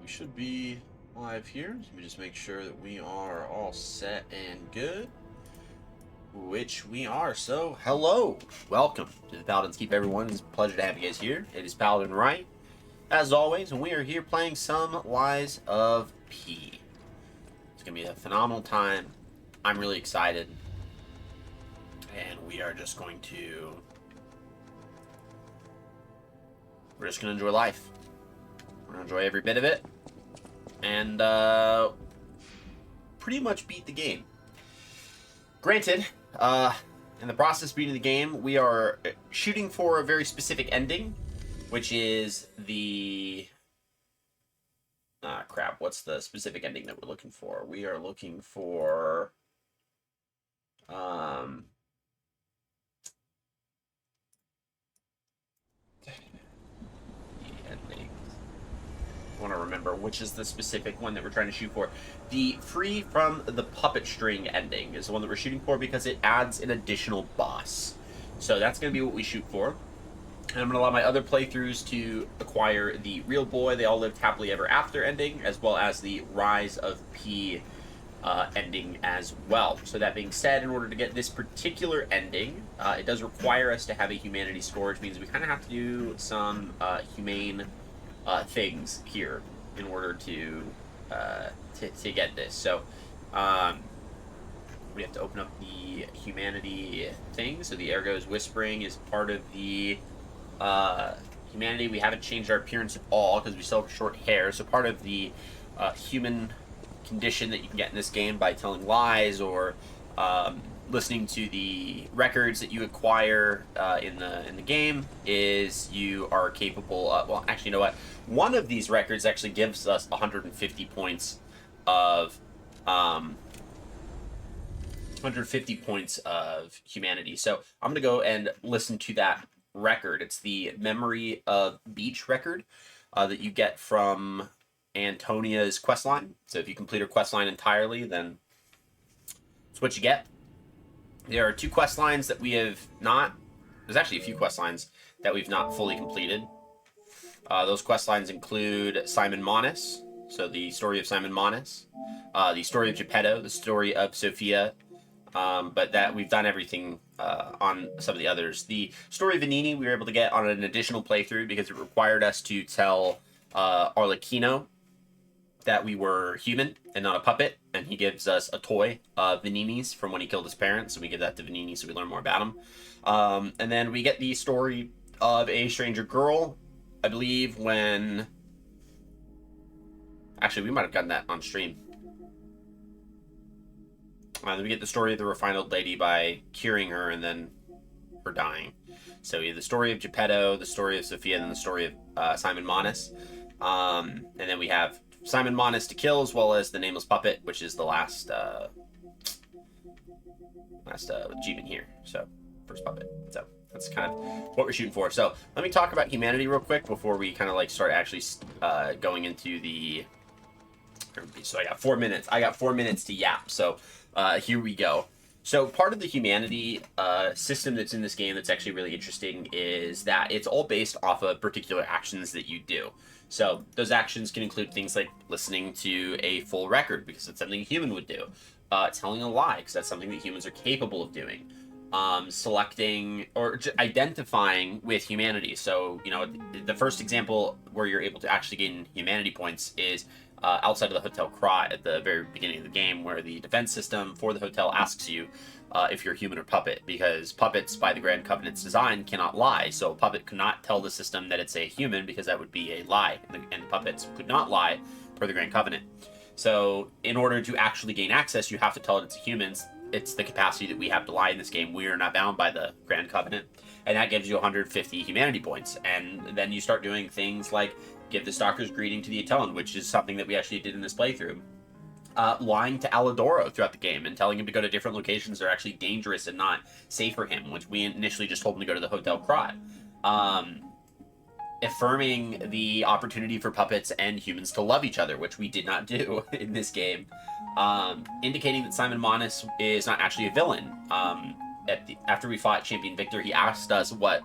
We should be live here. Let me just make sure that we are all set and good. Which we are. So, hello. Welcome to the Paladins Keep, everyone. It's a pleasure to have you guys here. It is Paladin Wright, as always, and we are here playing some Lies of P. It's going to be a phenomenal time. I'm really excited. And we are just going to... We're just going to enjoy life. We're going to enjoy every bit of it. And pretty much beat the game. Granted, in the process of beating the game, we are shooting for a very specific ending, which is the... crap, what's the specific ending that we're looking for? We are looking for... I want to remember which is the specific one that we're trying to shoot for. The free from the puppet string ending is the one that we're shooting for because it adds an additional boss. So that's going to be what we shoot for. And I'm going to allow my other playthroughs to acquire the Real Boy, They All Lived Happily Ever After ending, as well as the Rise of P ending as well. So that being said, in order to get this particular ending, it does require us to have a humanity score, which means we kind of have to do some humane things here in order to get this. So we have to open up the humanity thing. So the Ergo's Whispering is part of the humanity. We haven't changed our appearance at all because we still have short hair. So part of the human condition that you can get in this game by telling lies or listening to the records that you acquire in the game is you are capable of, well, actually, you know what? One of these records actually gives us 150 points of 150 points of humanity. So I'm gonna go and listen to that record. It's the Memory of Beach record that you get from Antonia's questline. So if you complete her questline entirely, then that's what you get. There are two quest lines that we have not... There's actually a few quest lines that we've not fully completed. Those quest lines include Simon Monis, so the story of Simon Monis, the story of Geppetto, the story of Sophia, but that we've done everything on some of the others. The story of Vanini we were able to get on an additional playthrough because it required us to tell Arlecchino that we were human and not a puppet, and he gives us a toy of Vanini's from when he killed his parents, and we give that to Vanini so we learn more about him. And then we get the story of a stranger girl, I believe, when... Actually, we might have gotten that on stream. Then we get the story of the refined old lady by curing her and then her dying. So we have the story of Geppetto, the story of Sophia, and then the story of Simon Monis. And then we have Simon Monis to kill, as well as the Nameless Puppet, which is the last achievement here. So, first puppet. So, that's kind of what we're shooting for. So, let me talk about humanity real quick before we kind of like start actually going into the... So, I got 4 minutes. I got 4 minutes to yap. So, here we go. So, part of the humanity system that's in this game that's actually really interesting is that it's all based off of particular actions that you do. So those actions can include things like listening to a full record, because it's something a human would do. Telling a lie, because that's something that humans are capable of doing. Selecting or identifying with humanity. So, you know, the first example where you're able to actually gain humanity points is outside of the Hotel Krat at the very beginning of the game, where the defense system for the hotel asks you if you're human or puppet, because puppets, by the Grand Covenant's design, cannot lie. So a puppet could not tell the system that it's a human, because that would be a lie, and puppets could not lie per the Grand Covenant. So in order to actually gain access, you have to tell it it's a human. It's the capacity that we have to lie in this game. We are not bound by the Grand Covenant, and that gives you 150 humanity points. And then you start doing things like give the Stalker's Greeting to the Atellan, which is something that we actually did in this playthrough. Lying to Alidoro throughout the game and telling him to go to different locations that are actually dangerous and not safe for him, which we initially just told him to go to the Hotel Krat. Affirming the opportunity for puppets and humans to love each other, which we did not do in this game. Indicating that Simon Monis is not actually a villain. After we fought Champion Victor, he asked us what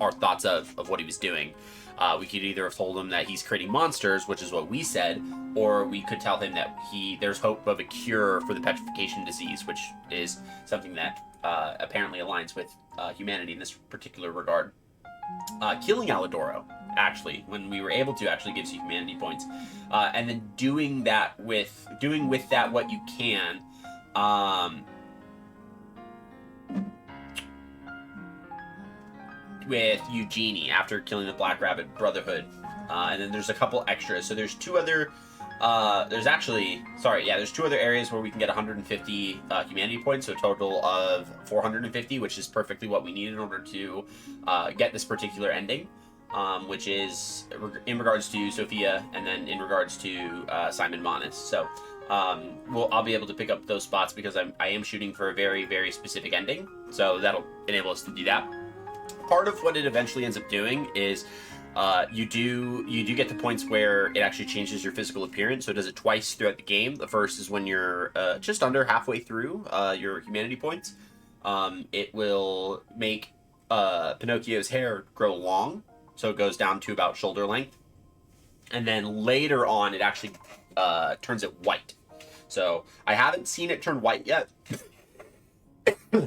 our thoughts of what he was doing. We could either have told him that he's creating monsters, which is what we said, or we could tell him that there's hope of a cure for the petrification disease, which is something that apparently aligns with humanity in this particular regard. Killing Alidoro, actually, when we were able to, actually gives you humanity points, and then doing with that what you can. With Eugenie after killing the Black Rabbit Brotherhood, and then there's a couple extras. So there's two other. There's two other areas where we can get 150 humanity points, so a total of 450, which is perfectly what we need in order to get this particular ending, which is in regards to Sophia, and then in regards to Simon Monis. So I'll be able to pick up those spots because I am shooting for a very, very specific ending, so that'll enable us to do that. Part of what it eventually ends up doing is you do get to points where it actually changes your physical appearance. So it does it twice throughout the game. The first is when you're just under halfway through your humanity points. It will make Pinocchio's hair grow long, so it goes down to about shoulder length. And then later on, it actually turns it white. So I haven't seen it turn white yet.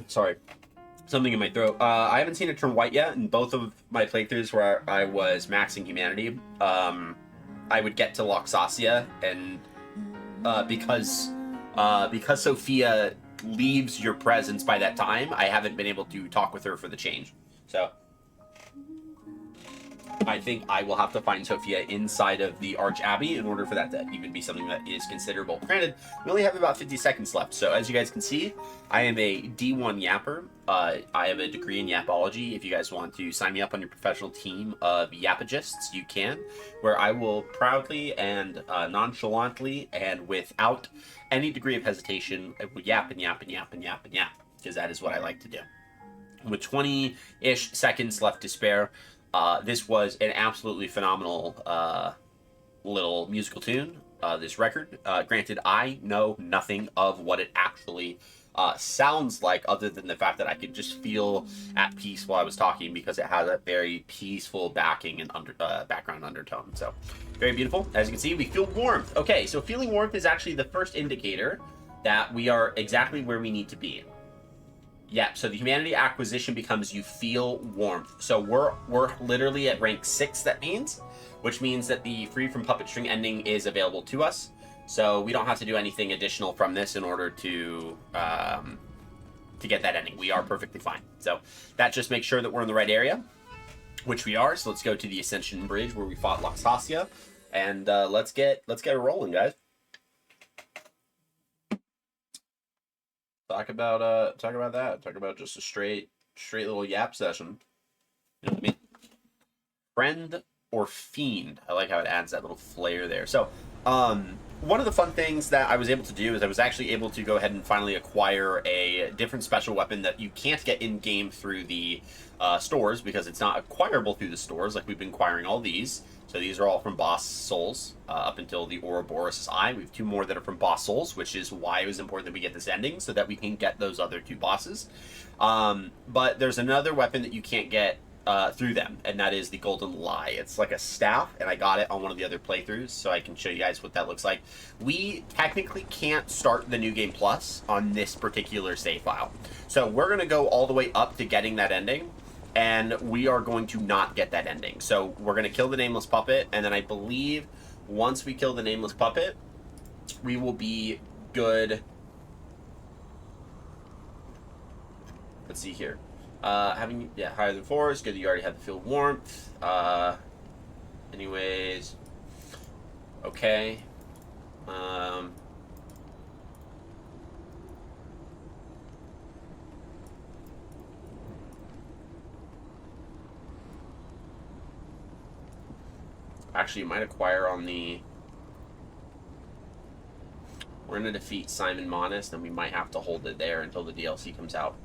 Sorry. Something in my throat. I haven't seen it turn white yet. In both of my playthroughs where I was maxing humanity, I would get to Loxasia, and because Sophia leaves your presence by that time, I haven't been able to talk with her for the change. So I think I will have to find Sophia inside of the Arch Abbey in order for that to even be something that is considerable. Granted, we only have about 50 seconds left, so as you guys can see, I am a D1 Yapper. I have a degree in Yapology. If you guys want to sign me up on your professional team of Yapagists, you can, where I will proudly and nonchalantly and without any degree of hesitation, I will yap and yap and yap and yap and yap, because that is what I like to do. With 20-ish seconds left to spare, this was an absolutely phenomenal little musical tune, this record. Granted, I know nothing of what it actually sounds like, other than the fact that I could just feel at peace while I was talking, because it has a very peaceful backing and background undertone. So, very beautiful. As you can see, we feel warmth. Okay, so feeling warmth is actually the first indicator that we are exactly where we need to be. Yeah, so the humanity acquisition becomes you feel warmth. So we're literally at rank 6, that means, which means that the free from puppet string ending is available to us. So we don't have to do anything additional from this in order to get that ending. We are perfectly fine. So that just makes sure that we're in the right area, which we are. So let's go to the Ascension Bridge where we fought Loxasia, and let's get it rolling, guys. Talk about that. Talk about just a straight little yap session. You know what I mean? Friend or fiend. I like how it adds that little flair there. So, one of the fun things that I was able to do is I was actually able to go ahead and finally acquire a different special weapon that you can't get in game through the stores, because it's not acquirable through the stores like we've been acquiring all these. So these are all from boss souls up until the Ouroboros' Eye. We have 2 more that are from boss souls, which is why it was important that we get this ending, so that we can get those other 2 bosses. But there's another weapon that you can't get through them, and that is the Golden Lie. It's like a staff, and I got it on one of the other playthroughs, so I can show you guys what that looks like. We technically can't start the New Game Plus on this particular save file. So we're going to go all the way up to getting that ending, and we are going to not get that ending. So we're going to kill the Nameless Puppet, and then I believe once we kill the Nameless Puppet, we will be good. Let's see here. Having higher than 4 is good. You already have the feel warmth. Anyways, okay. Actually, you might acquire on the. We're gonna defeat Simon Monis, then we might have to hold it there until the DLC comes out.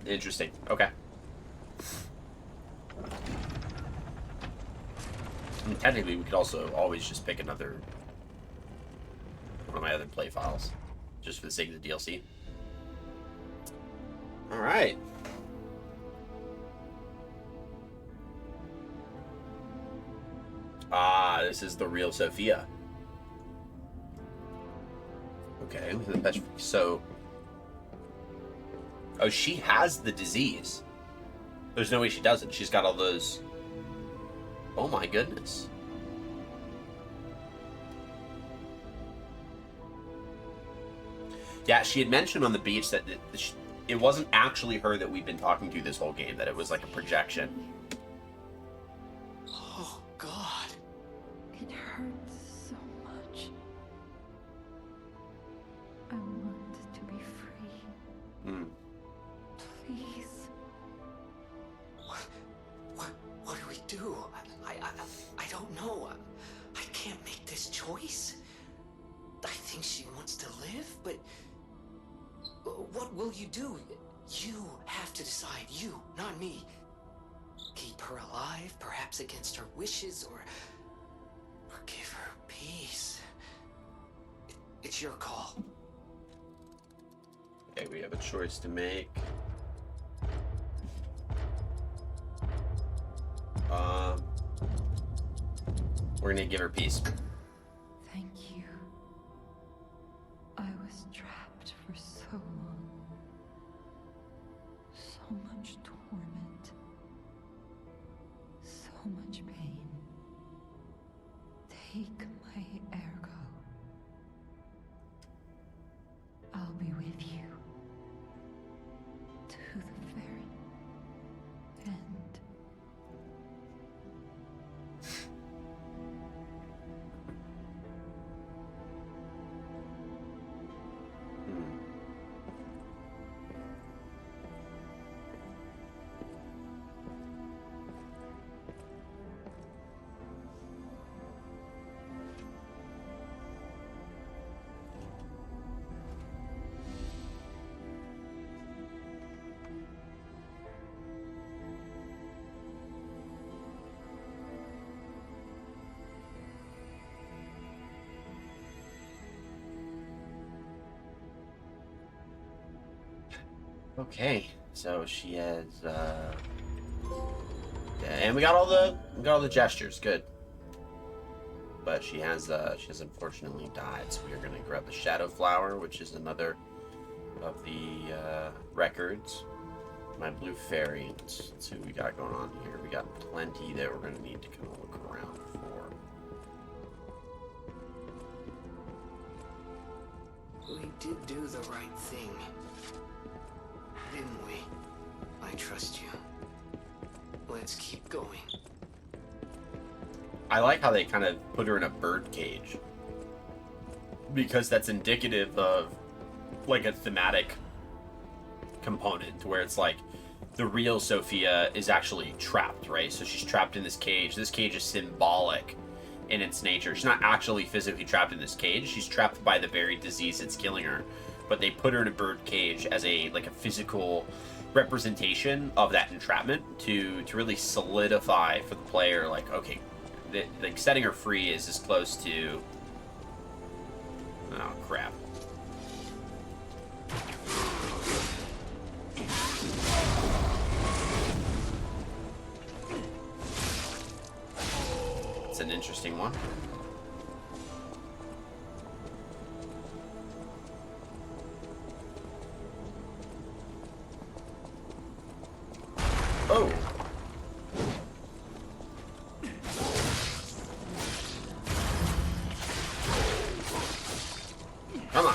Interesting. Okay. And technically, we could also always just pick one of my other play files, just for the sake of the DLC. All right. Ah, this is the real Sophia. Okay, so... Oh, she has the disease. There's no way she doesn't. She's got all those... Oh my goodness. Yeah, she had mentioned on the beach that it wasn't actually her that we've been talking to this whole game, that it was like a projection. Oh, God. It hurts so much. I want to be free. Hmm. Please. What do we do? I don't know. I can't make this choice. I think she wants to live, but what will you do? You have to decide. You, not me. Keep her alive, perhaps against her wishes, or give her peace. It's your call. Okay, we have a choice to make. We're gonna give her peace. Thank you. I was trapped for so long. So much torment. So much pain. Take my ergo. I'll be with you. To the very end. Okay, so she has, yeah, and we got all the gestures, good. But she has unfortunately died, so we are gonna grab the Shadow Flower, which is another of the records. My Blue Fairy. Let's see what we got going on here. We got plenty that we're gonna need to kind of look around for. We did do the right thing. Didn't we? I trust you. Let's keep going. I like how they kind of put her in a bird cage, because that's indicative of like a thematic component where it's like the real Sophia is actually trapped, right? So she's trapped in this cage. This cage is symbolic in its nature. She's not actually physically trapped in this cage. She's trapped by the very disease that's killing her. But they put her in a bird cage as a physical representation of that entrapment to really solidify for the player, like, okay, like setting her free is as close to, oh crap. It's an interesting one. Oh. Come on.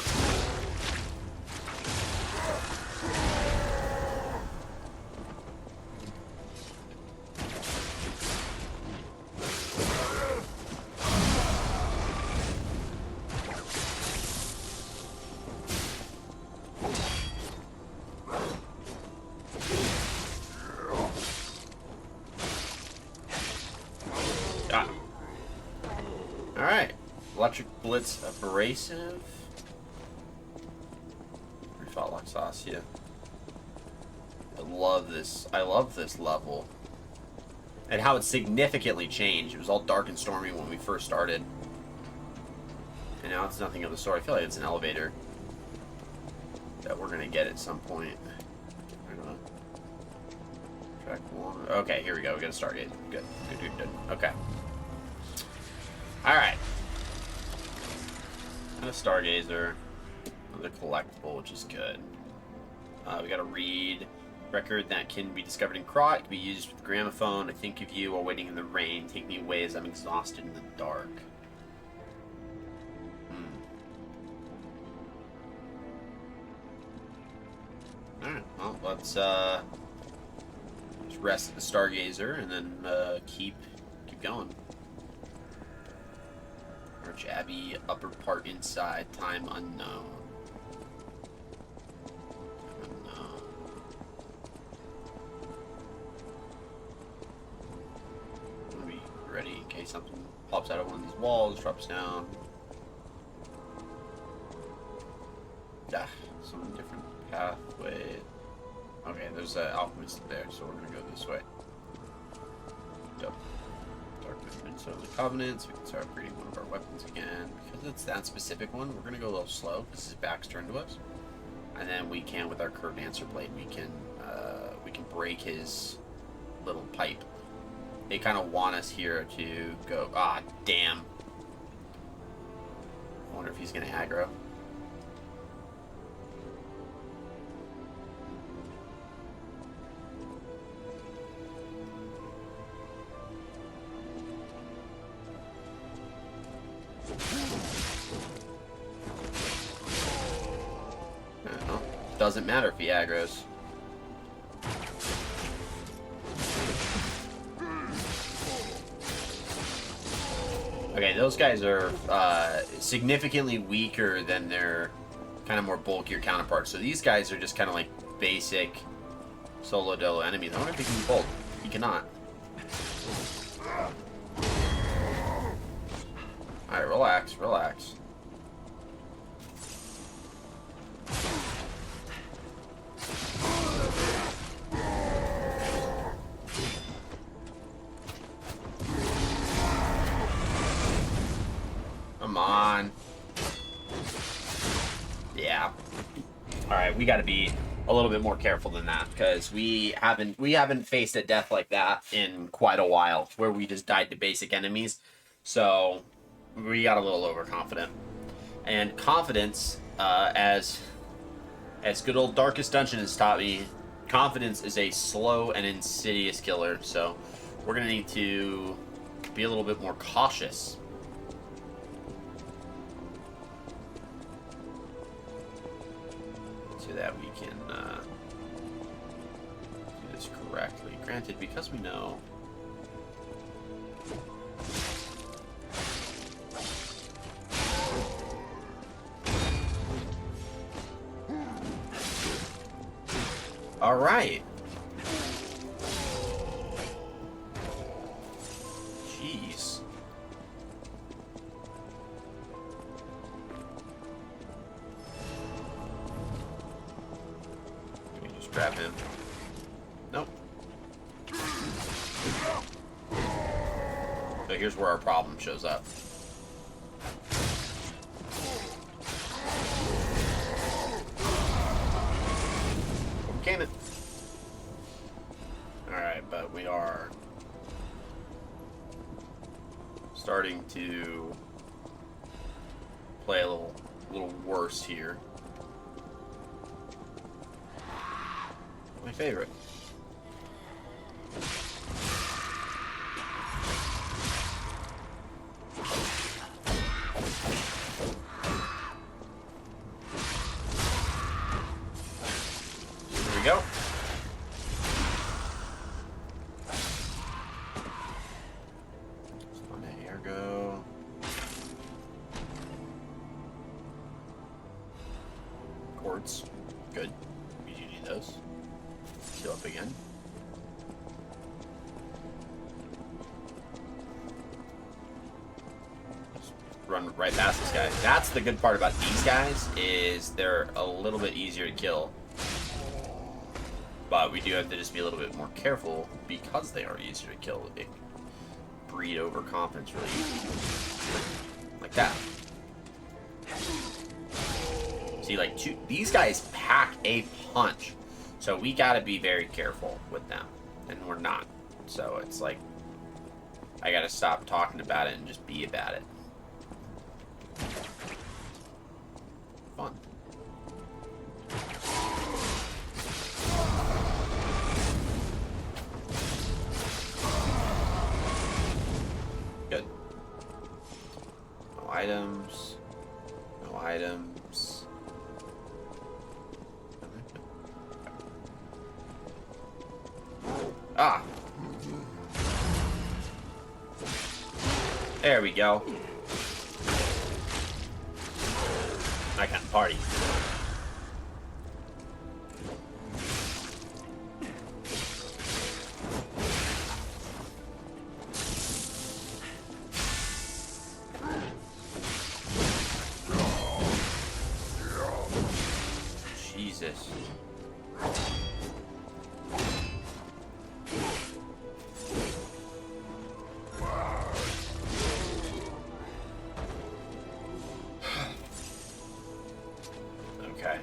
Got him. Alright. Electric Blitz Abrasive. Refought Luxasia. I love this level. And how it significantly changed. It was all dark and stormy when we first started. And now it's nothing of the sort. I feel like it's an elevator that we're gonna get at some point. I don't know. Track 1. Okay, here we go. We got a Stargate. Good. Okay. Alright. And a Stargazer. Another collectible, which is good. We got a read. Record that can be discovered in Krot. It can be used with gramophone. I think of you while waiting in the rain. Take me away as I'm exhausted in the dark. Alright, well, let's just rest the Stargazer and then keep going. Arch Abbey, upper part inside, time unknown. Be ready in case something pops out of one of these walls, drops down. Yeah, some different pathway. Okay, there's an alchemist there, so we're gonna go this way. Yep. Dark movements of the Covenant, so we can start upgrading one of our weapons again. Because it's that specific one, we're gonna go a little slow because his back's turned to us. And then we can, with our curved answer blade, we can break his little pipe. They kind of want us here to go. Ah, damn. I wonder if he's gonna aggro. Doesn't matter if he aggros. Okay, those guys are significantly weaker than their kind of more bulkier counterparts. So these guys are just kind of like basic solo dolo enemies. I wonder if he can bolt. He cannot. Alright, relax, relax. Come on. Yeah. Alright, we gotta be a little bit more careful than that, because we haven't faced a death like that in quite a while, where we just died to basic enemies. So we got a little overconfident. And confidence, as good old Darkest Dungeon has taught me, confidence is a slow and insidious killer. So we're gonna need to be a little bit more cautious. So that we can do this correctly. Granted, because we know. All right. Jeez. Can we just grab him? Nope. So here's where our problem shows up. Overcame it. Alright, but we are starting to play a little worse here. My favorite. Here we go. Spawn a ergo. Quartz. Good. We do need those. Heal up again. Just run right past this guy. That's the good part about these guys, is they're a little bit easier to kill. But we do have to just be a little bit more careful because they are easier to kill. They breed overconfidence really easy. Like that. See, like, these guys pack a punch. So we gotta be very careful with them. And we're not. So it's like, I gotta stop talking about it and just be about it. fun. Good. No items. No items. Ah! There we go. I can party. Jesus. Okay.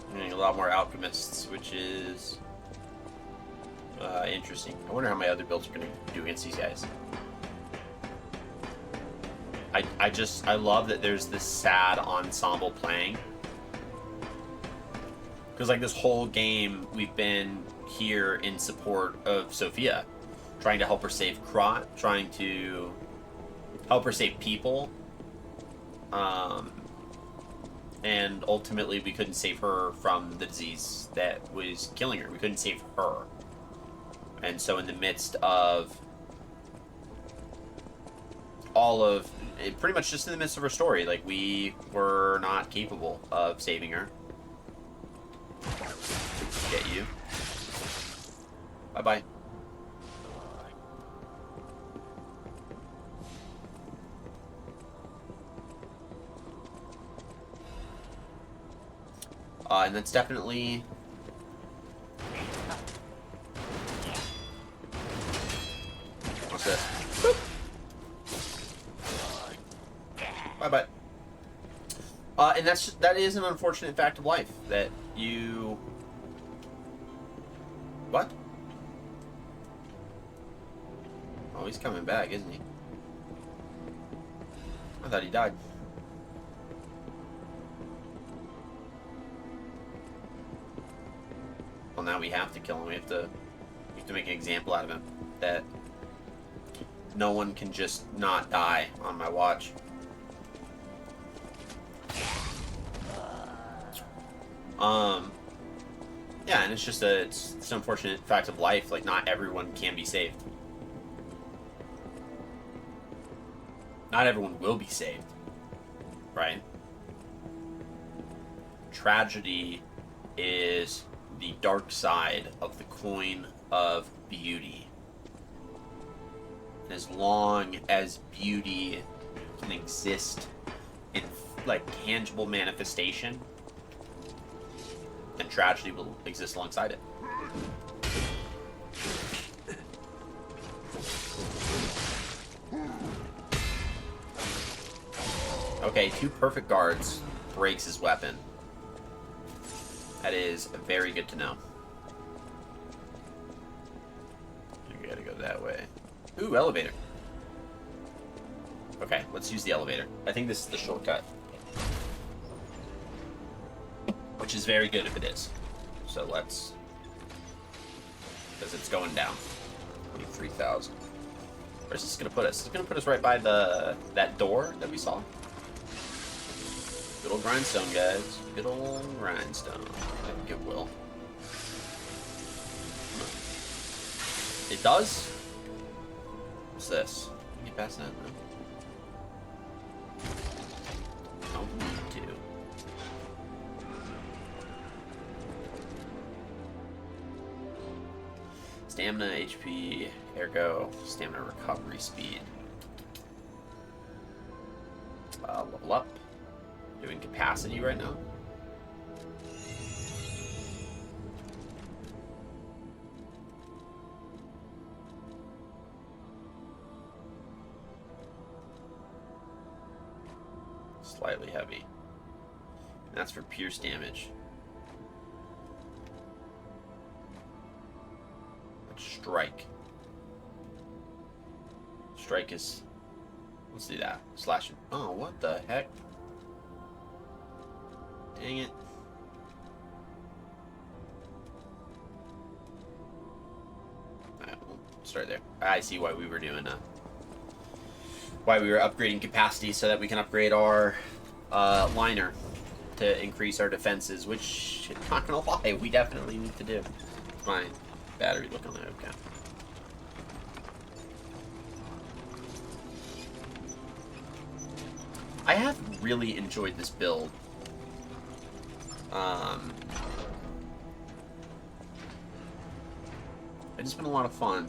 I'm getting a lot more alchemists, which is interesting. I wonder how my other builds are going to do against these guys. I love that there's this sad ensemble playing. Because like this whole game, we've been here in support of Sophia, trying to help her save Krat, trying to help her save people. And ultimately we couldn't save her from the disease that was killing her. We couldn't save her. And so in the midst of all of, pretty much just in the midst of her story, like we were not capable of saving her. Get you. Bye-bye. And that's definitely... What's this? Boop. Bye-bye. And that is an unfortunate fact of life, that you... What? Oh, he's coming back, isn't he? I thought he died. Well, now we have to kill him. We have to make an example out of him. That no one can just not die on my watch. Yeah, and it's an unfortunate fact of life. Like, not everyone can be saved. Not everyone will be saved. Right? Tragedy is the dark side of the coin of beauty. And as long as beauty can exist in, like, tangible manifestation, and tragedy will exist alongside it. Okay, 2 perfect guards breaks his weapon. That is very good to know. You gotta go that way. Ooh, elevator. Okay, let's use the elevator. I think this is the shortcut. Which is very good if it is. So let's... Because it's going down. 3,000. Where's this going to put us? It's going to put us right by that door that we saw. Good old grindstone, guys. Good old grindstone. Goodwill. It does? What's this? Can you pass that? No. Don't need to. Stamina, HP, ergo, stamina recovery speed. Level up. Doing capacity right now. Slightly heavy. And that's for pierce damage. Strike. Strike is... Let's do that. Slash. Oh, what the heck? Dang it. Alright, we'll start there. I see why we were doing why we were upgrading capacity so that we can upgrade our liner to increase our defenses, which, not gonna lie, we definitely need to do. What's my battery look on that? Okay. I have really enjoyed this build. It's been a lot of fun.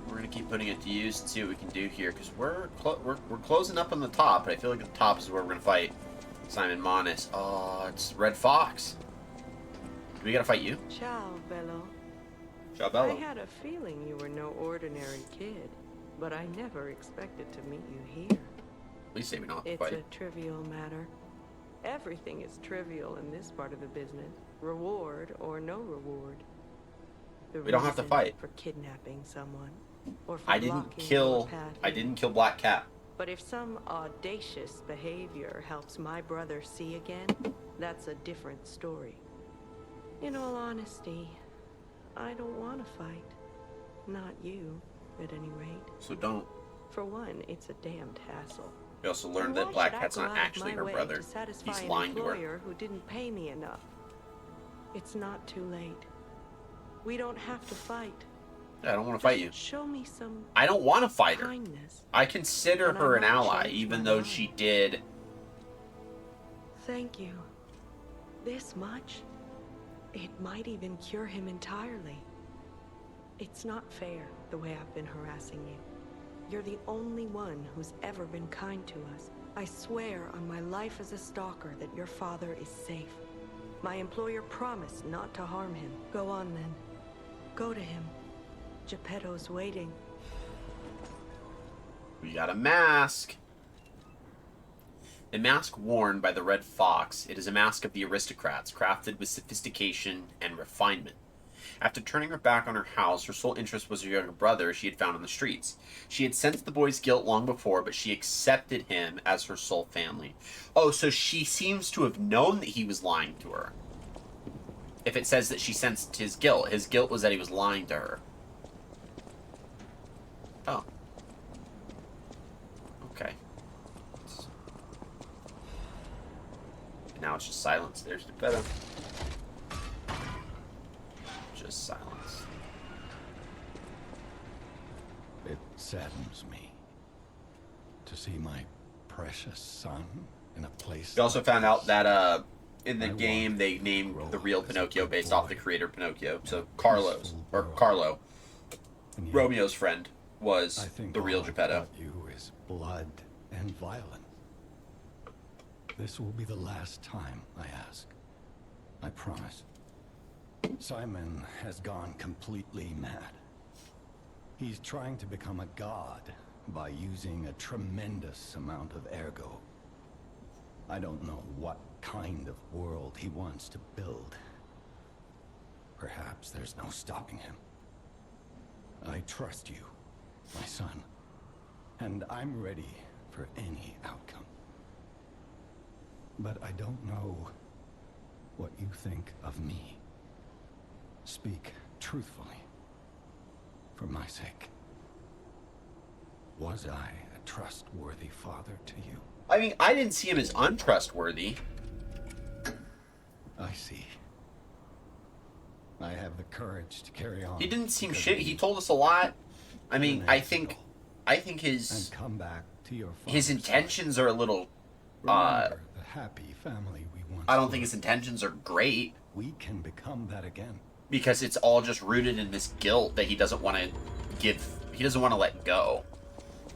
We're gonna keep putting it to use and see what we can do here, because we're closing up on the top, but I feel like the top is where we're gonna fight Simon Monis. Oh, it's Red Fox. Do we gotta fight you? Ciao, Bello. Ciao, Bello. I had a feeling you were no ordinary kid, but I never expected to meet you here. Please say we don't have to It's fight. a trivial matter. Everything is trivial in this part of the business. Reward or no reward. The We don't have to reason fight. for kidnapping someone, or for I didn't blocking kill. your path I in. didn't kill Black Cat. But if some audacious behavior helps my brother see again, that's a different story. In all honesty, I don't want to fight. Not you, at any rate. So don't. For one, it's a damned hassle. We also And learned why that Black should I Cat's go not out of actually my her way brother. to satisfy He's an lying to her. employer who didn't pay me enough? It's not too late. We don't have to fight. Yeah, I don't want to fight you. Just show me some I don't want to fight her. kindness. I consider And her I an might ally, change even my though mind. she did. Thank you. This much? It might even cure him entirely. It's not fair, the way I've been harassing you. You're the only one who's ever been kind to us. I swear on my life as a stalker that your father is safe. My employer promised not to harm him. Go on then. Go to him. Geppetto's waiting. We got a mask. The mask worn by the Red Fox. It is a mask of the aristocrats, crafted with sophistication and refinement. After turning her back on her house, her sole interest was her younger brother she had found on the streets. She had sensed the boy's guilt long before, but she accepted him as her sole family. Oh, so she seems to have known that he was lying to her. If it says that she sensed his guilt was that he was lying to her. Oh. Okay. Now it's just silence. There's Geppetto. Just silence. It saddens me to see my precious son in a place. We also like found out this. that in the I game want they to named grow the real up as a Pinocchio good based off boy. the creator Pinocchio. So A Carlos, peaceful or world. Carlo, And yet, Romeo's friend, I was think the real all I've Geppetto. taught you is blood and violence. This will be the last time I ask. I promise. Simon has gone completely mad. He's trying to become a god by using a tremendous amount of ergo. I don't know what kind of world he wants to build. Perhaps there's no stopping him. I trust you, my son, and I'm ready for any outcome. But I don't know what you think of me. Speak truthfully, for my sake. Was I a trustworthy father to you? I mean, I didn't see him as untrustworthy. I see. I have the courage to carry on. He didn't seem because shit. of He you. told us a lot. I mean, 10 I years think ago, his and come back to your his father's intentions are a little. side. Remember the happy family we once I don't think were. his intentions are great, We can become that again. because it's all just rooted in this guilt that he doesn't want to give. He doesn't want to let go,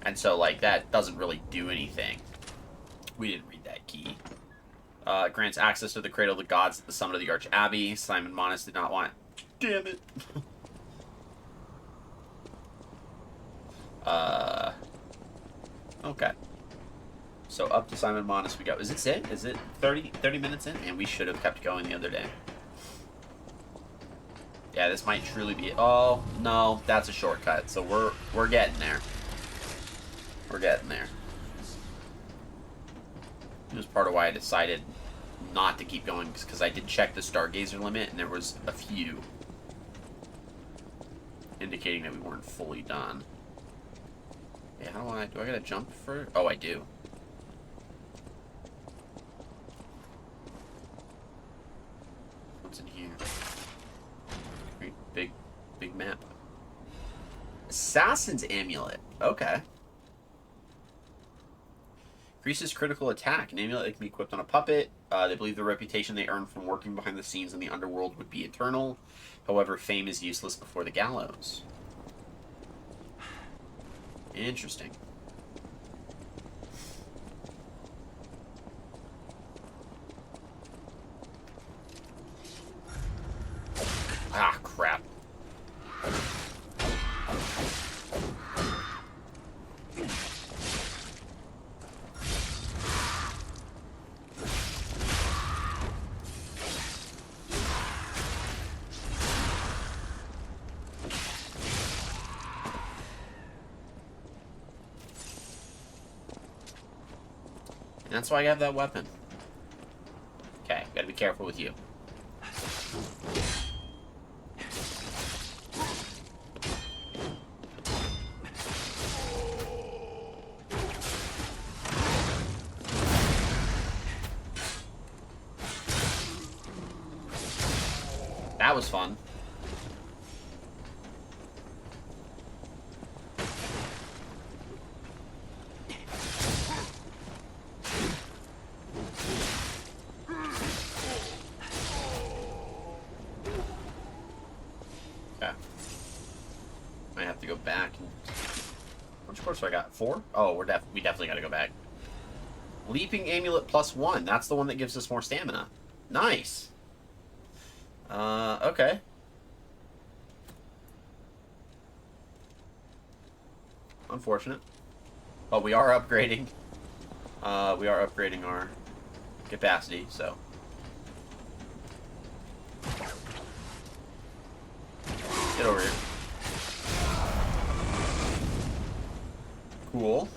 and so like that doesn't really do anything. We didn't read that key. Grants access to the Cradle of the Gods at the summit of the Arch Abbey. Simon Monis did not want. Damn it. Okay. So up to Simon Monis we go. Is it it? Is it 30 minutes in? And we should have kept going the other day. Yeah, this might truly be. Oh no, that's a shortcut. So we're getting there. We're getting there. It was part of why I decided not to keep going, because I did check the Stargazer limit, and there was a few indicating that we weren't fully done. Yeah, how do I gotta jump for? Oh, I do. What's in here? Great big map. Assassin's Amulet. Okay. Increases critical attack. An amulet that can be equipped on a puppet. They believe the reputation they earn from working behind the scenes in the underworld would be eternal. However, fame is useless before the gallows. Interesting. Ah, crap. And that's why I have that weapon. Okay, gotta be careful with you. That was fun. Okay. I have to go back. Which course do I got? 4? Oh, we definitely gotta go back. Leaping Amulet +1. That's the one that gives us more stamina. Nice. Okay. Unfortunate. But we are upgrading. We are upgrading our capacity, so. Get over here. Cool.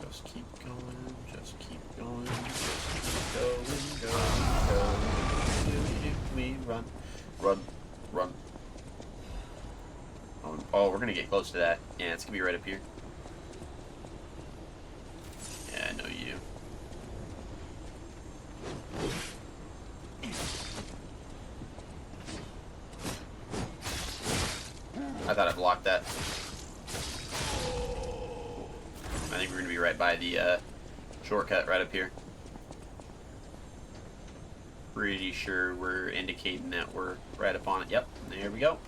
Just keep going, just keep going, just keep going. We run, run, run. Oh, we're gonna get close to that. Yeah, it's gonna be right up here. Yeah, I know you. I thought I blocked that. I think we're gonna be right by the shortcut right up here. Pretty sure we're indicating that we're right up on it. Yep, there we go.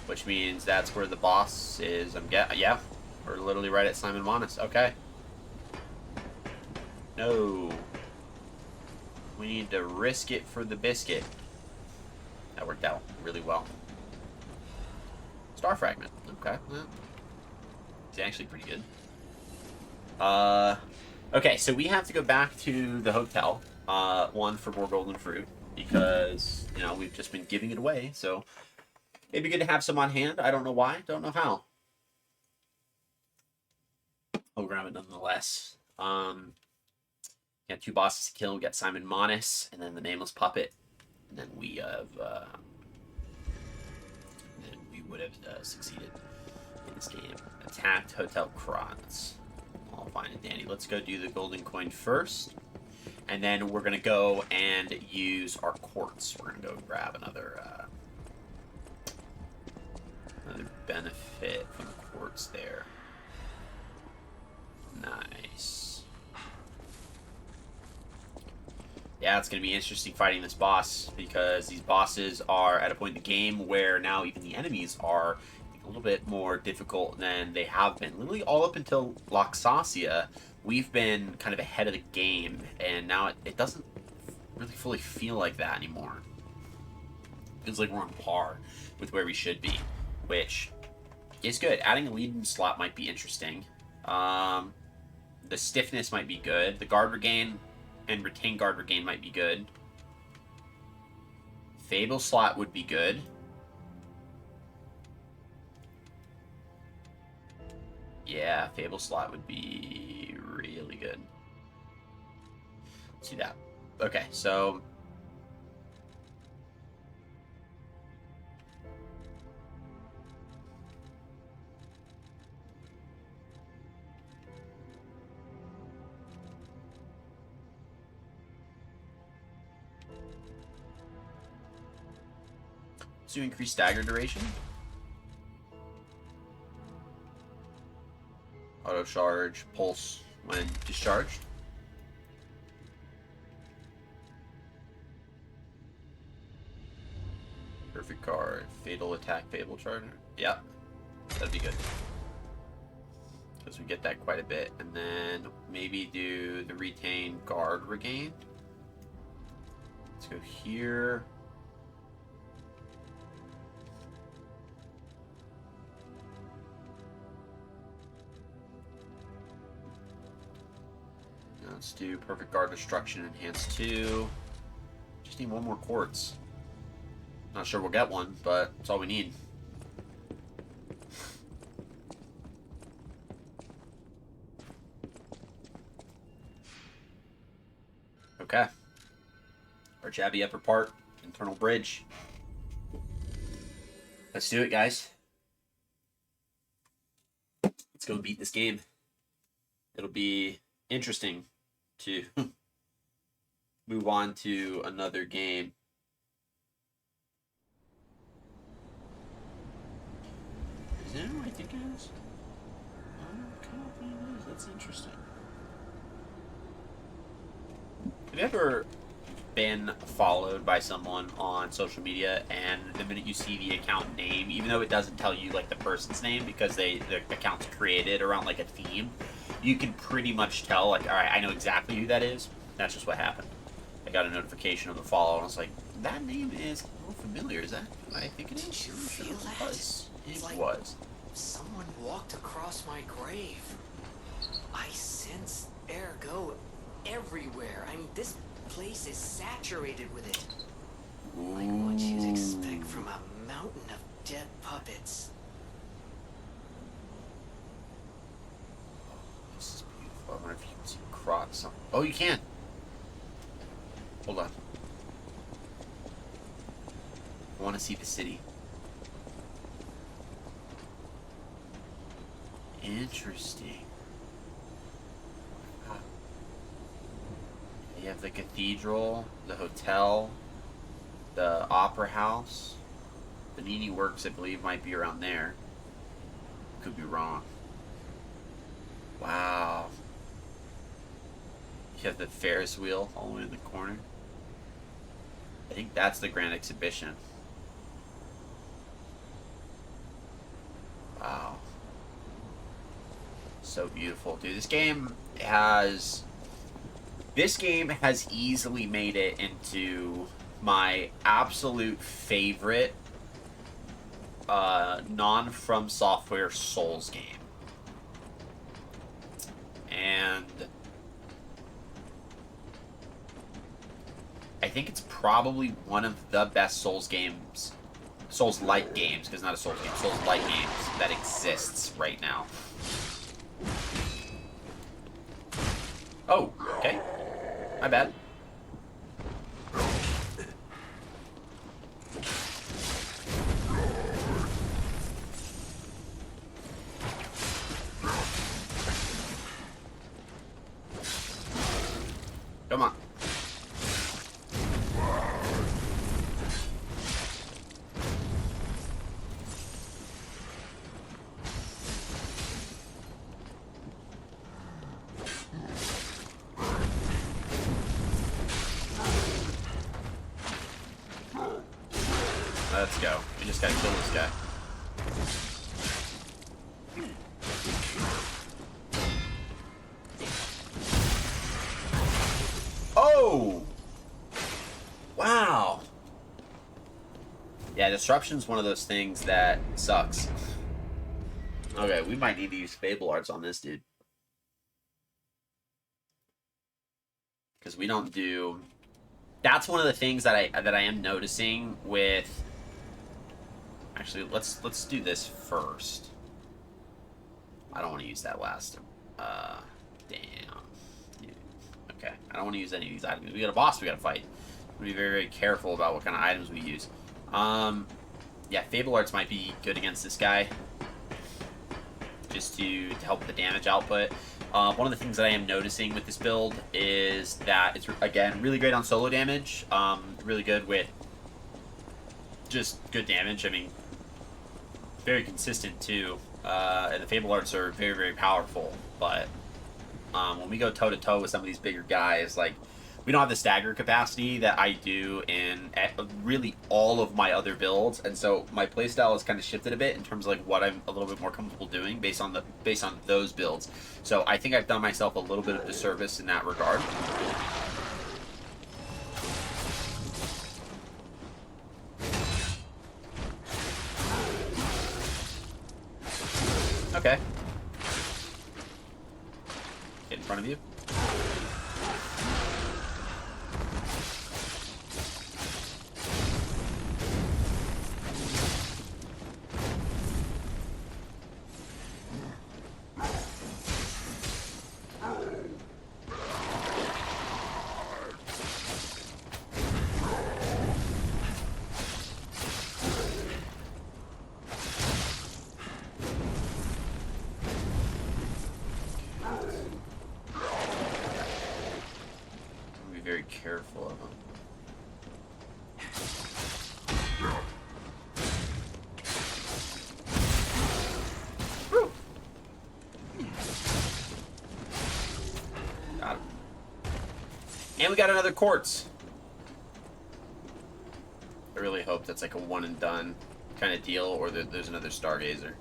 Which means that's where the boss is. Yeah, we're literally right at Simon Monis. Okay. No. We need to risk it for the biscuit. That worked out really well. Star Fragment. Okay. Well, it's actually pretty good. Okay, so we have to go back to the hotel. One, for more golden fruit. Because, you know, we've just been giving it away. So, it'd be good to have some on hand. I don't know why. Don't know how. I'll grab it nonetheless. Got 2 bosses to kill. We got Simon Monis, and then the Nameless Puppet. And then we have, then we would have succeeded in this game. Attacked Hotel Kranz. All fine and dandy. Let's go do the golden coin first. And then we're going to go and use our quartz. We're going to go grab another benefit from the quartz there. Nice. Yeah, it's going to be interesting fighting this boss, because these bosses are at a point in the game where now even the enemies are a little bit more difficult than they have been. Literally all up until Luxasia, we've been kind of ahead of the game, and now it doesn't really fully feel like that anymore. It feels like we're on par with where we should be, which is good. Adding a leading slot might be interesting. The stiffness might be good. The guard regain and retain guard regain might be good. Fable slot would be good. Yeah, Fable slot would be really good. Let's do that. Okay, so... to increase stagger duration. Auto charge, pulse when discharged. Perfect card. Fatal attack, Fable charge. Yeah, that'd be good. Because we get that quite a bit. And then maybe do the retain guard regain. Let's go here. Let's do Perfect Guard Destruction Enhanced 2. Just need one more quartz. Not sure we'll get one, but that's all we need. Okay. Our Jabby upper part, internal bridge. Let's do it, guys. Let's go beat this game. It'll be interesting to move on to another game. Is that what I think it is? I kind of think it is. That's interesting. Have you ever been followed by someone on social media and the minute you see the account name, even though it doesn't tell you like the person's name because the account's created around like a theme, you can pretty much tell, like, all right, I know exactly who that is. That's just what happened. I got a notification of a follow, and I was like, that name is a little familiar. Is that who I think it is? Did you feel It that? was. It It's like was. someone walked across my grave. I sense ergo everywhere. I mean, this place is saturated with it. Like what you'd expect from a mountain of dead puppets. This is beautiful. I wonder if you can see cross. Oh, you can. Hold on. I want to see the city. Interesting. Huh. You have the cathedral, the hotel, the opera house. The Nini Works, I believe, might be around there. Could be wrong. Wow. You have the Ferris wheel all the way in the corner. I think that's the Grand Exhibition. Wow. So beautiful. Dude, this game has easily made it into my absolute favorite non-From Software Souls game. And I think it's probably one of the best Souls-like games, because not a Souls game, Souls-like games that exists right now. Oh, okay. My bad. Come on. Let's go. We just gotta kill this guy. Oh! Wow. Yeah, disruption's one of those things that sucks. Okay, we might need to use Fable Arts on this dude. Because we don't do... That's one of the things that I am noticing with... Actually, let's do this first. I don't want to use that last. Damn. Okay, I don't want to use any of these items. We got a boss we got to fight. We'll be very, very careful about what kind of items we use. Yeah, Fable Arts might be good against this guy, just to help with the damage output. One of the things that I am noticing with this build is that it's, again, really great on solo damage. Really good with just good damage. I mean, very consistent too. And the Fable Arts are very, very powerful. But when we go toe-to-toe with some of these bigger guys, like, we don't have the stagger capacity that I do in really all of my other builds, and so my playstyle has kind of shifted a bit in terms of like what I'm a little bit more comfortable doing based on those builds. So I think I've done myself a little bit of disservice in that regard. Okay. Get in front of you. Very careful of them. Got him. And we got another quartz. I really hope that's like a one and done kind of deal, or that there's another Stargazer.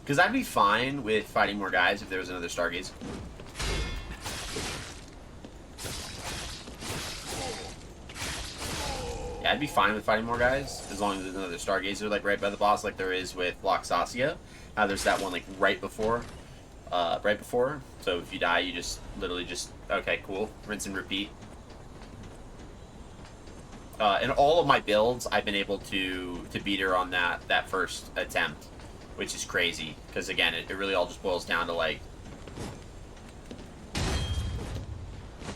Because I'd be fine with fighting more guys if there was another Stargazer. Yeah, I'd be fine with fighting more guys as long as there's another Stargazer like right by the boss, like there is with Loxasia. There's that one like right before. So if you die, you just literally just okay, cool, rinse and repeat. In all of my builds, I've been able to beat her on that first attempt, which is crazy because again, it really all just boils down to like.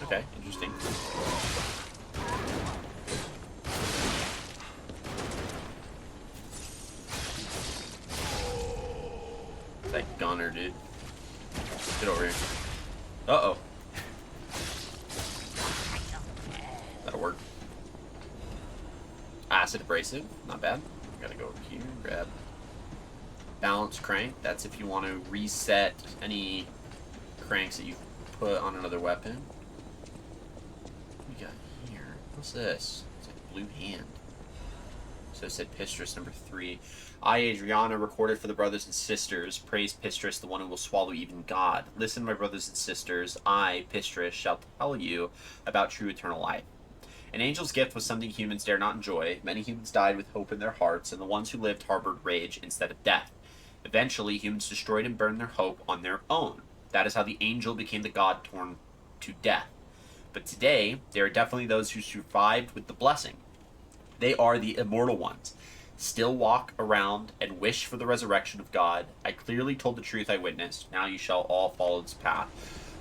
Okay, interesting. That gunner, dude. Get over here. Uh-oh. That'll work. Acid abrasive. Not bad. Gotta go over here. Grab. Balance crank. That's if you want to reset any cranks that you've put on another weapon. What we got here? What's this? It's like blue hand. So it said Pistris number 3. I, Adriana, recorded for the brothers and sisters. Praise Pistris, the one who will swallow even God. Listen, my brothers and sisters. I, Pistris, shall tell you about true eternal life. An angel's gift was something humans dare not enjoy. Many humans died with hope in their hearts, and the ones who lived harbored rage instead of death. Eventually, humans destroyed and burned their hope on their own. That is how the angel became the god torn to death. But today, there are definitely those who survived with the blessing. They are the immortal ones. Still walk around and wish for the resurrection of God. I clearly told the truth I witnessed. Now you shall all follow this path.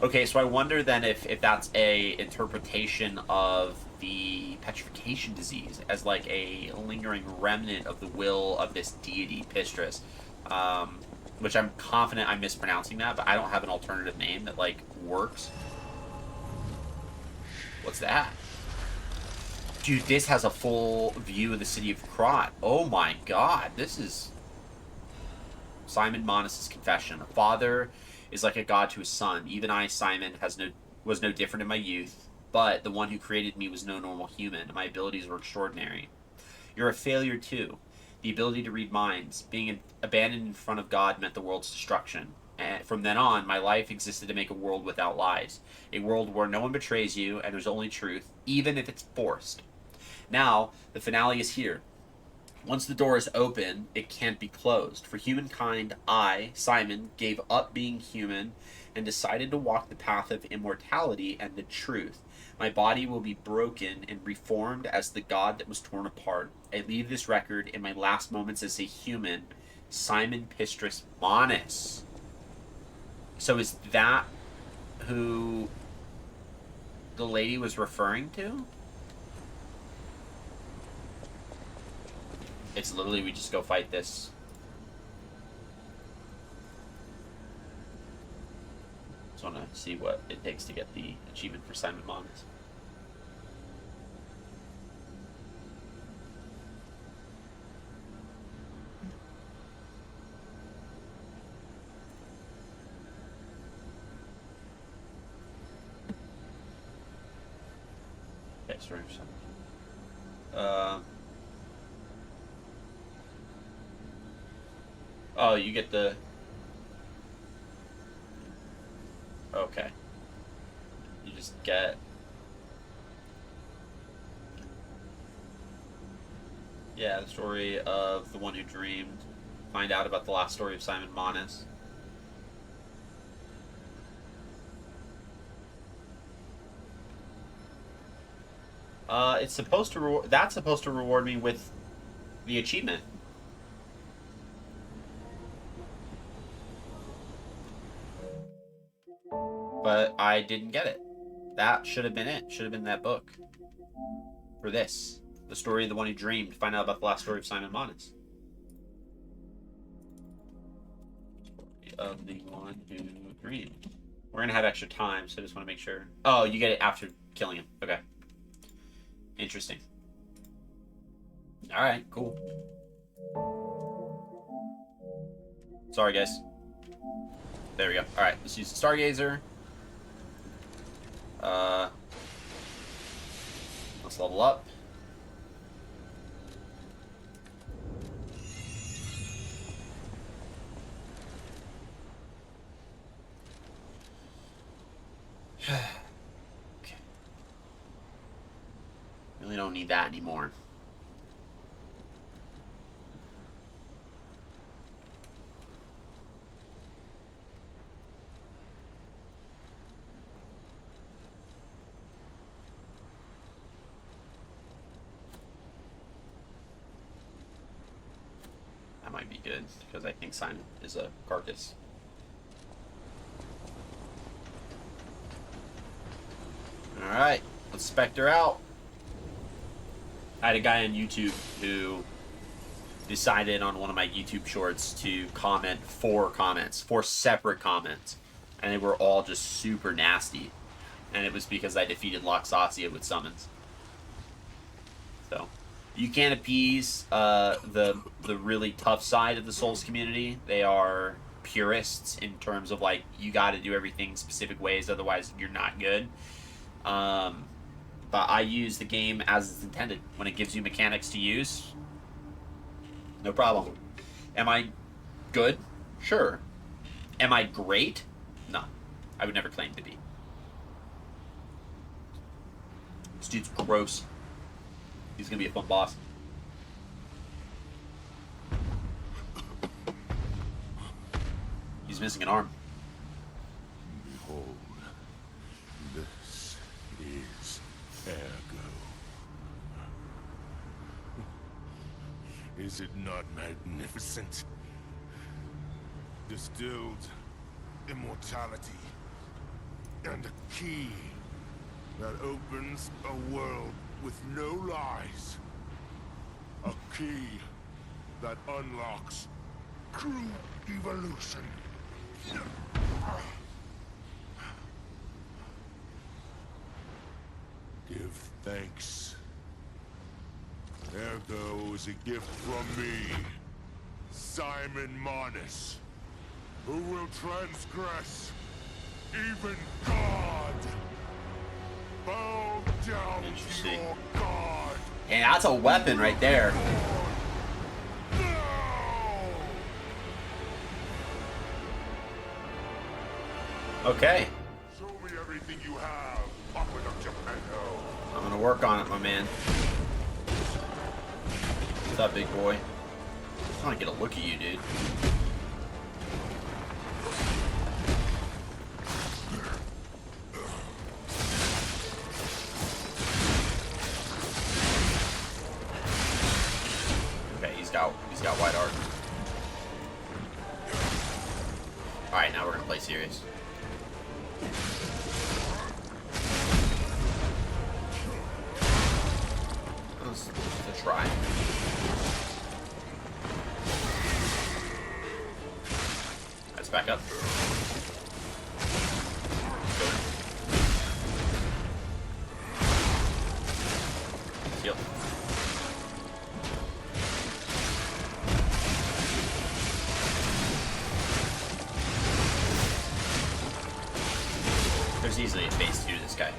Okay, so I wonder then if that's a interpretation of the petrification disease as like a lingering remnant of the will of this deity, Pistris. Which I'm confident I'm mispronouncing that, but I don't have an alternative name that like works. What's that? Dude, this has a full view of the city of Krat. Oh my god, this is Simon Monas' confession. A father is like a god to his son. Even I, Simon, was no different in my youth, but the one who created me was no normal human. My abilities were extraordinary. You're a failure too. The ability to read minds. Being abandoned in front of God meant the world's destruction. And from then on, my life existed to make a world without lies. A world where no one betrays you and there's only truth, even if it's forced. Now, the finale is here. Once the door is open, it can't be closed. For humankind, I, Simon, gave up being human and decided to walk the path of immortality and the truth. My body will be broken and reformed as the god that was torn apart. I leave this record in my last moments as a human Simon Pistris Monis. So is that who the lady was referring to? It's literally, we just go fight this. Just want to see what it takes to get the achievement for Simon Monis. Okay, sorry for some. Oh, you get the... Okay. You just get... Yeah, the story of the one who dreamed. Find out about the last story of Simon Monis. It's supposed to that's supposed to reward me with the achievement. But I didn't get it. That should have been it. Should have been that book. For this. The story of the one who dreamed. Find out about the last story of Simon Monis. Of the one who dreamed. We're gonna have extra time, so I just want to make sure. Oh, you get it after killing him. Okay. Interesting. Alright, cool. Sorry, guys. There we go. Alright, let's use the Stargazer. Let's level up. Okay. Really don't need that anymore. That might be good, because I think Simon is a carcass. Alright, let's Spectre out. I had a guy on YouTube who decided on one of my YouTube shorts to comment 4 separate comments. And they were all just super nasty. And it was because I defeated Loxacia with summons. So, you can't appease the really tough side of the Souls community. They are purists in terms of, like, you gotta do everything specific ways, otherwise you're not good. But I use the game as it's intended. When it gives you mechanics to use, no problem. Am I good? Sure. Am I great? No. I would never claim to be. This dude's gross. He's gonna be a fun boss. He's missing an arm. Behold, this is Ergo. Is it not magnificent? Distilled immortality and a key that opens a world with no lies. A key that unlocks true evolution. Give thanks. Ergo is a gift from me, Simon Monis, who will transgress even God. Bow down to your God. And that's a weapon right there. Okay. Show me everything you have, Papa of Geppetto. I'm gonna work on it, my man. What's up, big boy? I want to get a look at you, dude. Okay, he's got white art. Alright, now we're gonna play serious. Let's try. Let's back up. Heal. There's easily a phase 2 to this guy.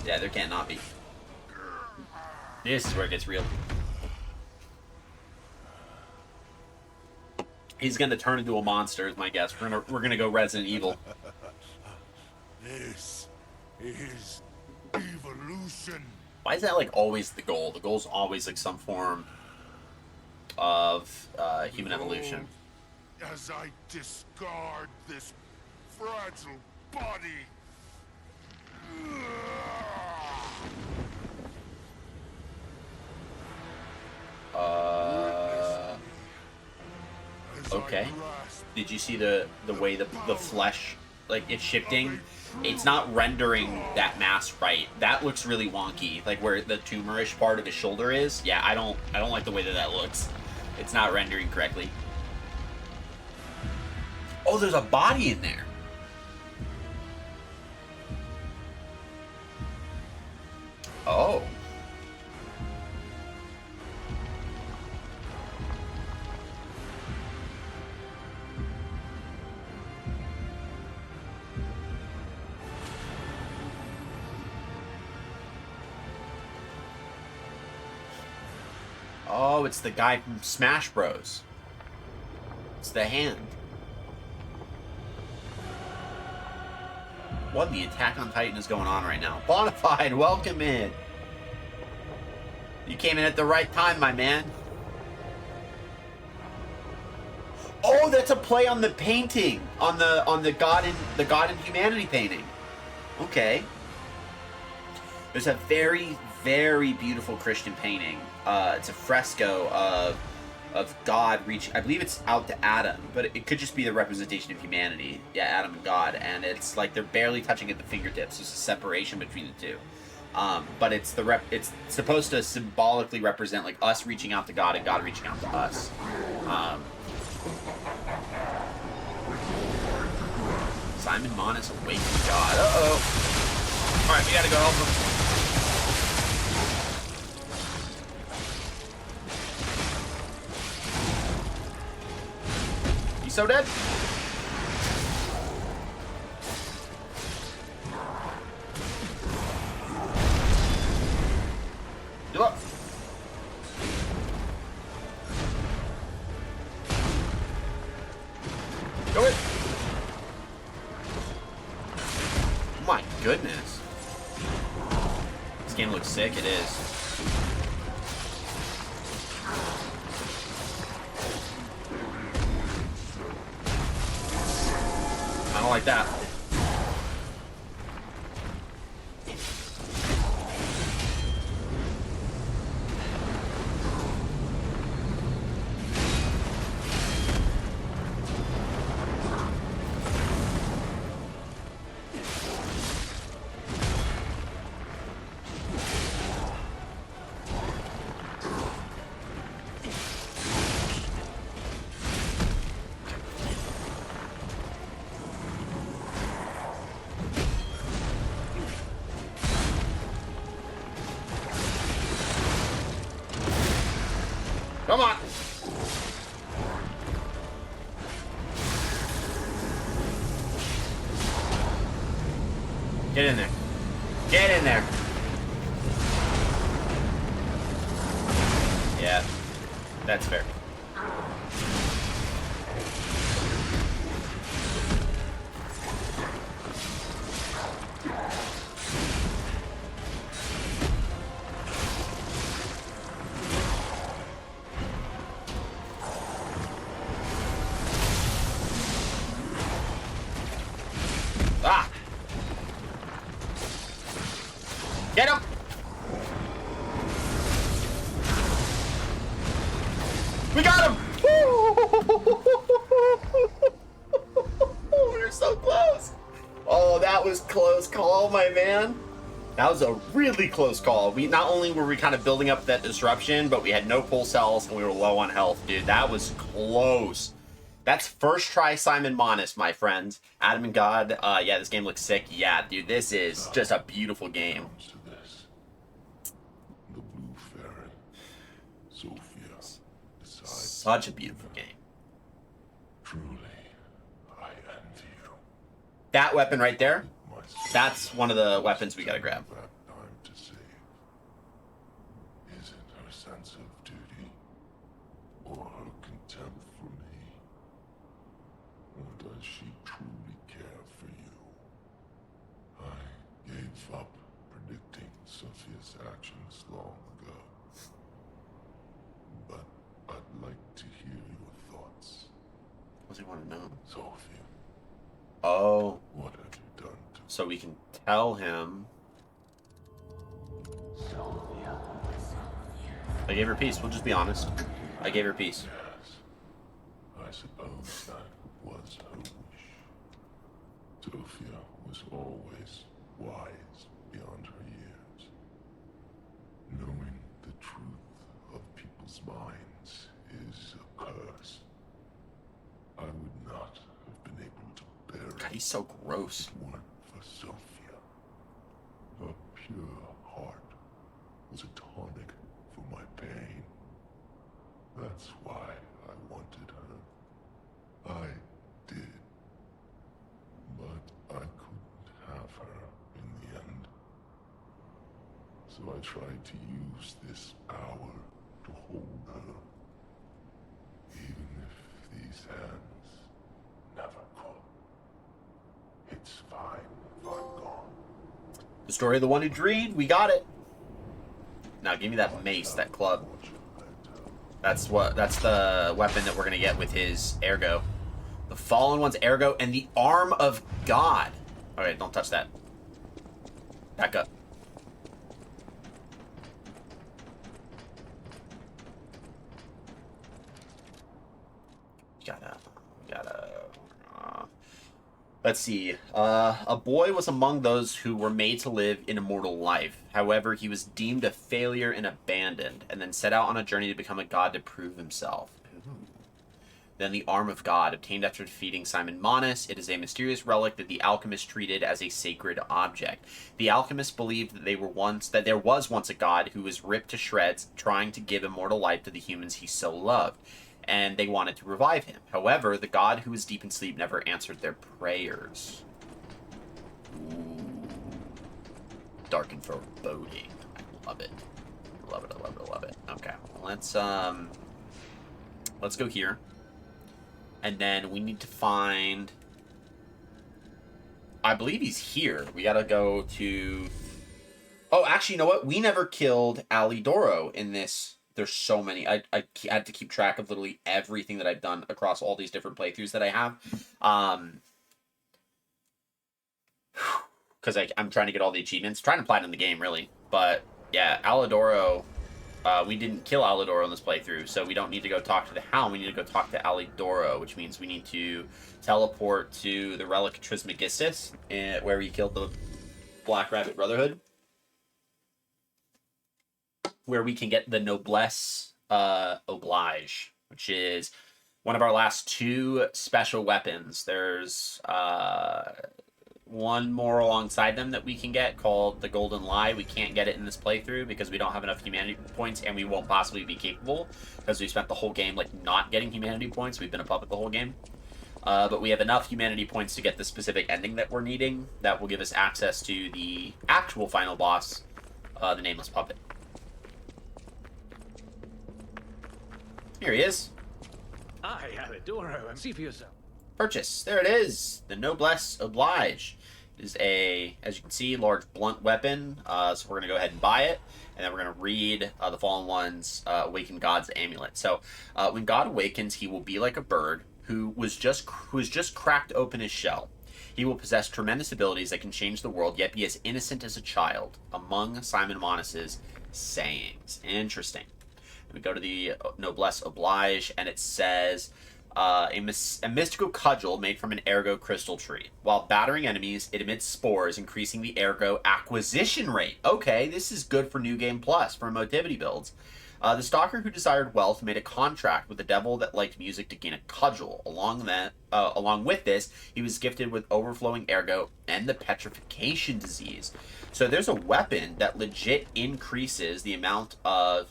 Yeah, there can't not be. This is where it gets real. He's gonna turn into a monster, is my guess. We're gonna go Resident Evil. This is evolution. Why is that like always the goal? The goal's always like some form of human evolution. As I discard this fragile body. As I Okay. grasp Did you see the way the flesh, like, it's shifting? It's not rendering that mass right. That looks really wonky, like where the tumorish part of his shoulder is. Yeah, I don't like the way that looks. It's not rendering correctly. Oh, there's a body in there. Oh. Oh, it's the guy from Smash Bros. It's the hand. What in the Attack on Titan is going on right now? Bonafide, welcome in. You came in at the right time, my man. Oh, that's a play on the painting, on the God and Humanity painting. Okay. There's a very, very beautiful Christian painting. It's a fresco of God reaching. I believe it's out to Adam, but it could just be the representation of humanity. Yeah, Adam and God, and it's like they're barely touching at the fingertips. There's a separation between the two. But it's it's supposed to symbolically represent like us reaching out to God and God reaching out to us. Simon Monis awakened God. Uh-oh. Alright, we gotta go help him. You so dead? Give up. Go it. My goodness. This game looks sick, it is. I don't like that. Come on. Get in there. Get in there. Yeah, that's fair. Ah! Get him! We got him! Woo! was close call, my man. That was a really close call. We not only were we kind of building up that disruption, but we had no pull cells and we were low on health, dude. That was close. That's first try Simon Monis, my friends. Adam and God, yeah, this game looks sick. Yeah, dude, this is just a beautiful game. Comes to this. The Blue Fairy, Sophia, decides Such a beautiful game. truly, I envy you. That weapon right there, My that's one of the weapons we gotta grab. back time to save. Is it her sense of duty or her contempt for me? Or does she truly care for you? I gave up predicting Sophia's actions long ago. But I'd like to hear your thoughts. What does he want to know? Sophia, Oh, what have you done to so we can tell him. Sophia. I gave her peace. We'll just be honest. I gave her peace. Yes, I suppose that was her wish. Sophia was always wise beyond her years. Knowing the truth of people's minds is a curse. I would not have been able to bear God, it he's so gross. if it weren't for Sophia. Her pure heart was a tonic for my pain. That's why I wanted her. I did. But I couldn't have her in the end. So I tried to use this power to hold her. Even if these hands never could. It's fine if I'm gone. The story of the one who dreamed. We got it. Now give me that mace, that club. What should I do? That's the weapon that we're gonna get with his ergo. The fallen one's ergo and the arm of God. Alright, don't touch that. Back up. Let's see. A boy was among those who were made to live an immortal life. However, he was deemed a failure and abandoned, and then set out on a journey to become a god to prove himself. Then the Arm of God, obtained after defeating Simon Monis. It is a mysterious relic that the alchemists treated as a sacred object. The alchemists believed that there was once a god who was ripped to shreds, trying to give immortal life to the humans he so loved, and they wanted to revive him. However, the god who was deep in sleep never answered their prayers. Ooh. Dark and foreboding. I love it. I love it, I love it, I love it. Okay, let's go here. And then we need to find... I believe he's here. We gotta go to... Oh, actually, you know what? We never killed Alidoro in this. There's so many. I had to keep track of literally everything that I've done across all these different playthroughs that I have. Because I'm trying to get all the achievements. Trying to platinum the game, really. But, yeah, Alidoro... we didn't kill Alidoro in this playthrough, so we don't need to go talk to the Hound. We need to go talk to Alidoro, which means we need to teleport to the Relic Trismegistus, where we killed the Black Rabbit Brotherhood, where we can get the Noblesse Oblige, which is one of our last two special weapons. There's one more alongside them that we can get called the Golden Lie. We can't get it in this playthrough because we don't have enough humanity points, and we won't possibly be capable because we spent the whole game like not getting humanity points. We've been a puppet the whole game. But we have enough humanity points to get the specific ending that we're needing that will give us access to the actual final boss, the Nameless Puppet. Here he is. Hi, Alidoro, and see for yourself. Purchase. There it is. The Noblesse Oblige. It is a, as you can see, large blunt weapon. So we're going to go ahead and buy it. And then we're going to read the Fallen One's Awakened God's Amulet. So when God awakens, he will be like a bird who has just cracked open his shell. He will possess tremendous abilities that can change the world, yet be as innocent as a child, among Simon Monis's sayings. Interesting. We go to the Noblesse Oblige, and it says... a mystical cudgel made from an ergo crystal tree. While battering enemies, it emits spores, increasing the ergo acquisition rate. Okay, this is good for New Game Plus, for motivity builds. The stalker who desired wealth made a contract with the devil that liked music to gain a cudgel. Along with this, he was gifted with overflowing ergo and the petrification disease. So there's a weapon that legit increases the amount of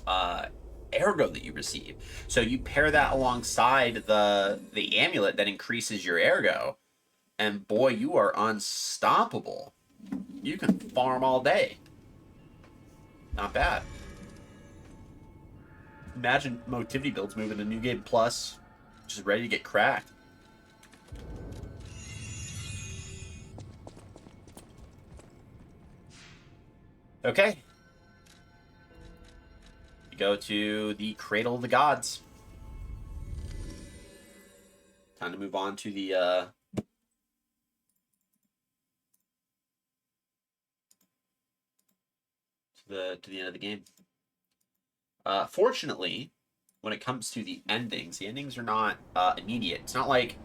ergo that you receive. So you pair that alongside the amulet that increases your ergo, and boy, you are unstoppable. You can farm all day. Not bad. Imagine motivity builds moving to New Game Plus, just ready to get cracked. Okay. You go to the Cradle of the Gods. Time to move on to the to the end of the game. Fortunately, when it comes to the endings are not immediate. It's not like,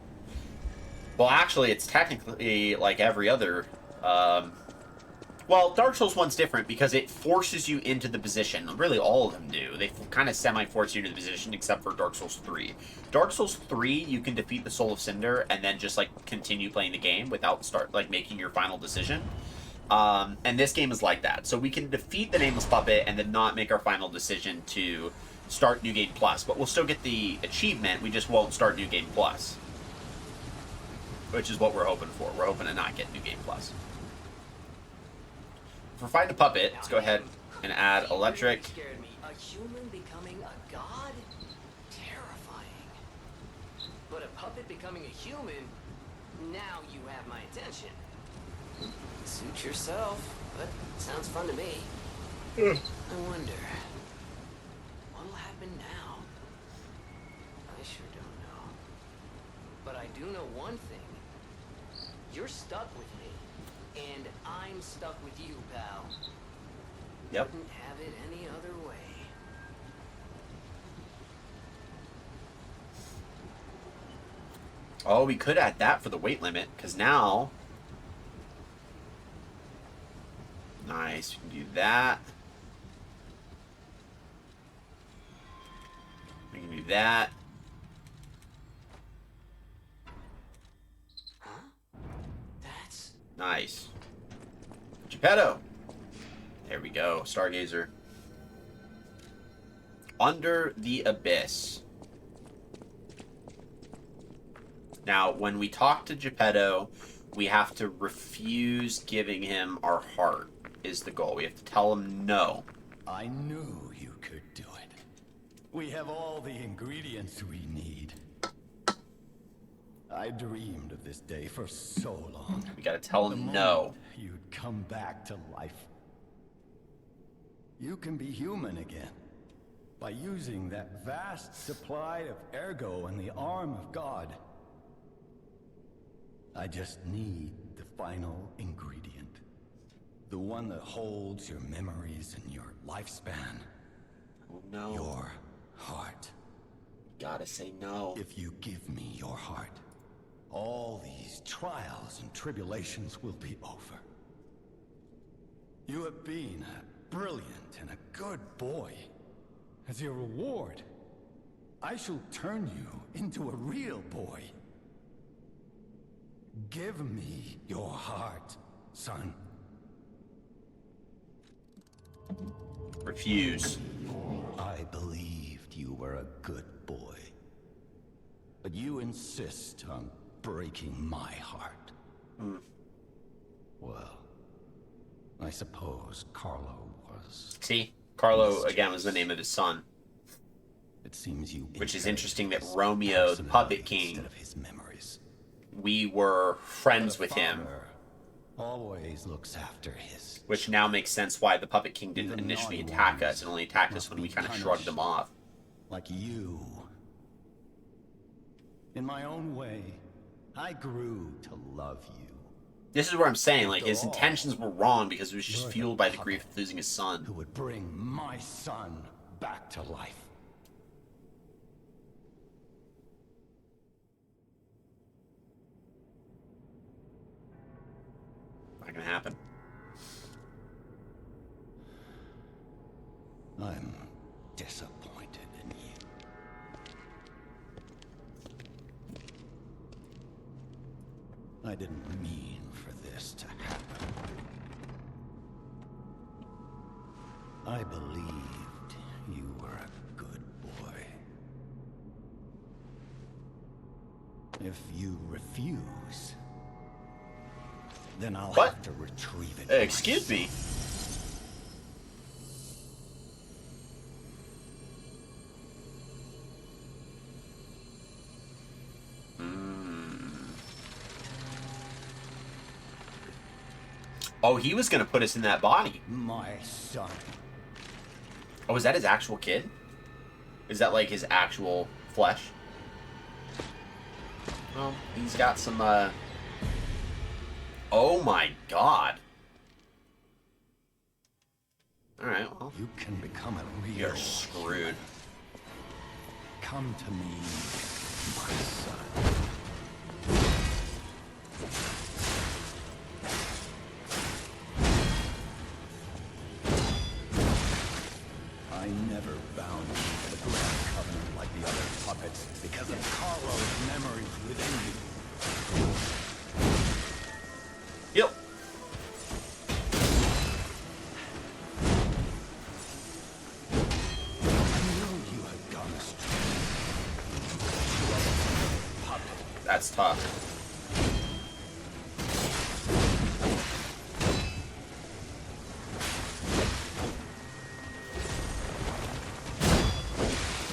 well, actually, it's technically like every other. Well, Dark Souls 1's different because it forces you into the position. Really, all of them do. They kind of semi-force you into the position, except for Dark Souls 3. Dark Souls 3, you can defeat the Soul of Cinder and then just like continue playing the game without making your final decision. And this game is like that. So we can defeat the Nameless Puppet and then not make our final decision to start New Game Plus. But we'll still get the achievement, we just won't start New Game Plus. Which is what we're hoping for. We're hoping to not get New Game Plus. If we're fighting a puppet, let's go ahead and add electric. Scared me. A human becoming a god? Terrifying. But a puppet becoming a human? Now you have my attention. Suit yourself, but sounds fun to me. I wonder, what'll happen now? I sure don't know. But I do know one thing. You're stuck with me, and I'm stuck with you, pal. Yep. Couldn't have it any other way. Oh, we could add that for the weight limit, because now... Nice, we can do that. We can do that. Huh? That's... Nice. Geppetto. There we go, Stargazer. Under the Abyss. Now, when we talk to Geppetto, we have to refuse giving him our heart, is the goal. We have to tell him no. I knew you could do it. We have all the ingredients we need. I dreamed of this day for so long. We gotta tell The him moment no. You'd come back to life. You can be human again by using that vast supply of ergo in the arm of God. I just need the final ingredient. The one that holds your memories and your lifespan. Oh no. Your heart. Gotta say no. If you give me your heart, all these trials and tribulations will be over. You have been a brilliant and a good boy. As your reward, I shall turn you into a real boy. Give me your heart, son. Refuse. I believed you were a good boy. But you insist on breaking my heart. Well, I suppose Carlo was... See? Carlo, again, was the name of his son. It seems you... Which is interesting that Romeo, the Puppet King, instead of his memories. we were friends with him. Father always looks after his... Which now makes sense why the Puppet King didn't initially attack us and only attacked us when we kind of shrugged him off. Like you. In my own way, I grew to love you. This is where I'm saying, like, his intentions were wrong because it was just fueled by the grief of losing his son. Who would bring my son back to life. not gonna happen. I'm disappointed in you. I didn't mean for this to happen. I believed you were a good boy. If you refuse, then I'll What? have to retrieve it. Excuse me. Oh, he was gonna put us in that body. My son. Oh, is that his actual kid? Is that like his actual flesh? Well, he's got some, Oh my god. Alright, well. You can become a real. You're screwed. Come to me, my son. I never bound you to the Grand Covenant like the other puppets because of Carlo's memories within you. Yep. I know you had gone astray. You are a puppet. That's tough.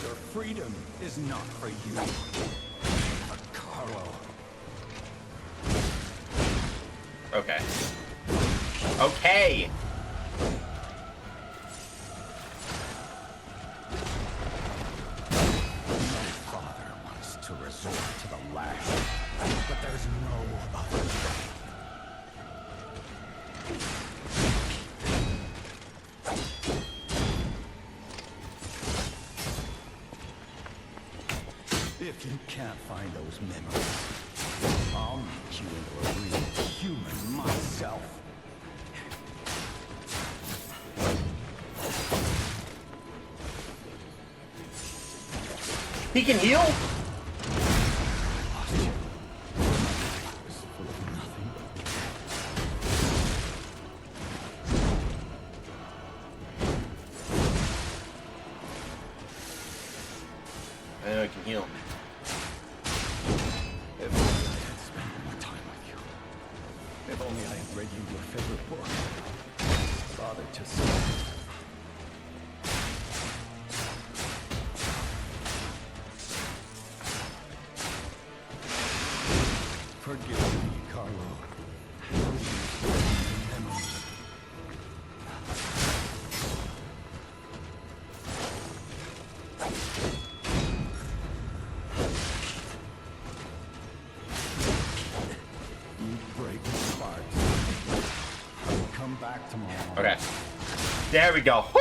Your freedom is not for you, but Carlo. Okay. Okay! My father wants to resort to the lash, but there's no other way. If you can't find those memories, I'll make you into a real human myself. He can heal? Lost you. I was full of nothing but I know he can heal. If only I had spent more time with you. If only I had read you your favorite book. Father to son. Forgive me, Carlo. Memories. You break my heart. I'll come back tomorrow. Okay. There we go. Woo!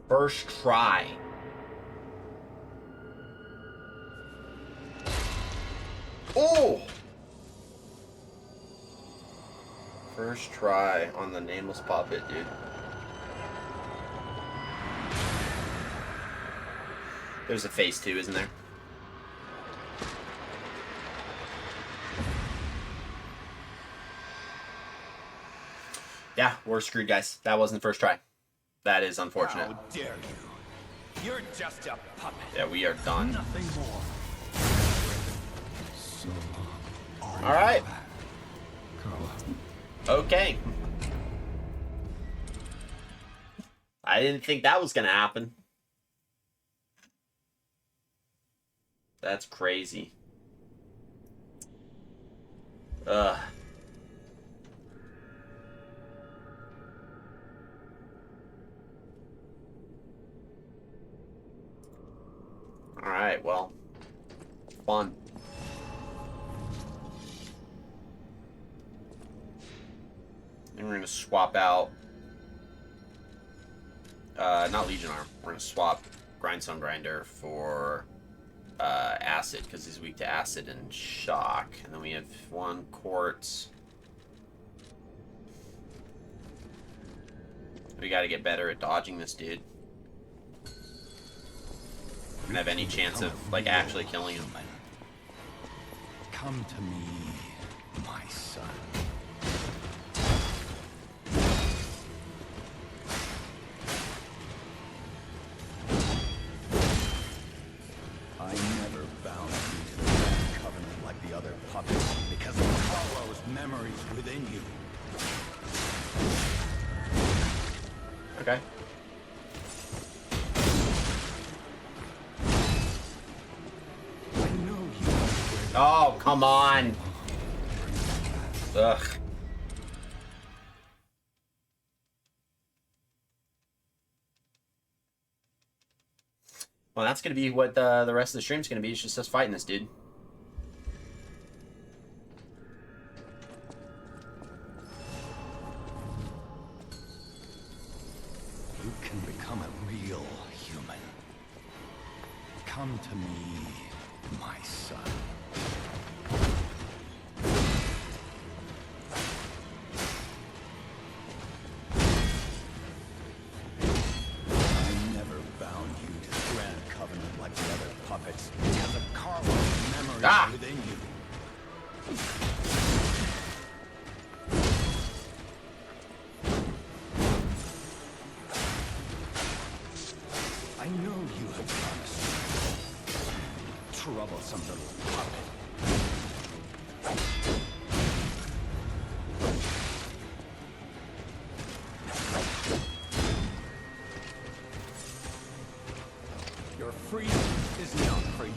First try. Oh! First try on the nameless puppet, dude. There's a phase 2, isn't there? Yeah, we're screwed, guys. That wasn't the first try. That is unfortunate. How dare you? You're just a puppet. Yeah, we are done. Nothing more. So long. All right. Carlo. Okay. I didn't think that was going to happen. That's crazy. Ugh. Alright, well. Fun. And we're going to swap out... not Legion Arm. We're going to swap grindstone grinder for acid, because he's weak to acid and shock. And then we have 1 quartz. We got to get better at dodging this dude. And have any chance of like actually killing him. Come to me, my son. I never bound you to the Grand Covenant like the other puppets because of Carlo's memories within you. Okay. I know you. Oh, come on. Ugh. Well, that's going to be what the rest of the stream's going to be. It's just us fighting this dude. You can become a real human. Come to me, my son. I never bound you to the Grand Covenant like the other puppets because of Carlo's memories within you. I know you have promised me. Troublesome little puppet. Your freedom is not for you.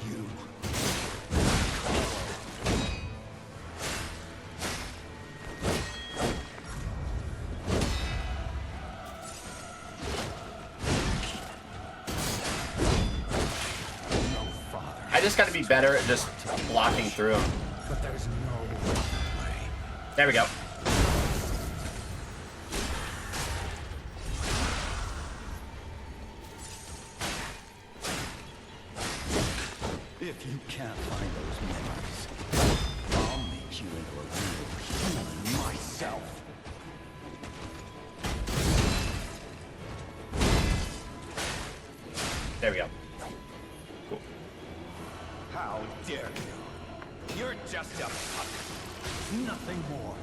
I just got to be better at just blocking through him. But there's no other way. There we go. If you can't find those memories, I'll make you into a real human myself. There we go. Cool. How dare you? You're just a puppet. Nothing more.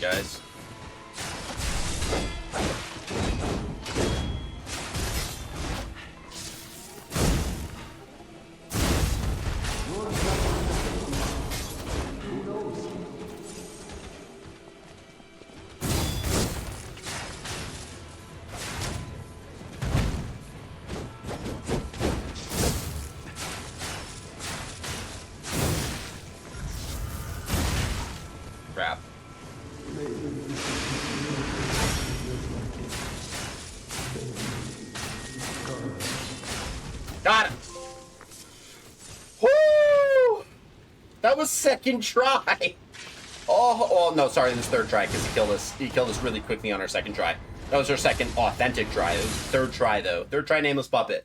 Guys. Crap. Got him. Woo! That was second try. Oh, no, sorry, this third try because he killed us really quickly on our second try. That was our second authentic try. It was third try though. Third try, nameless puppet.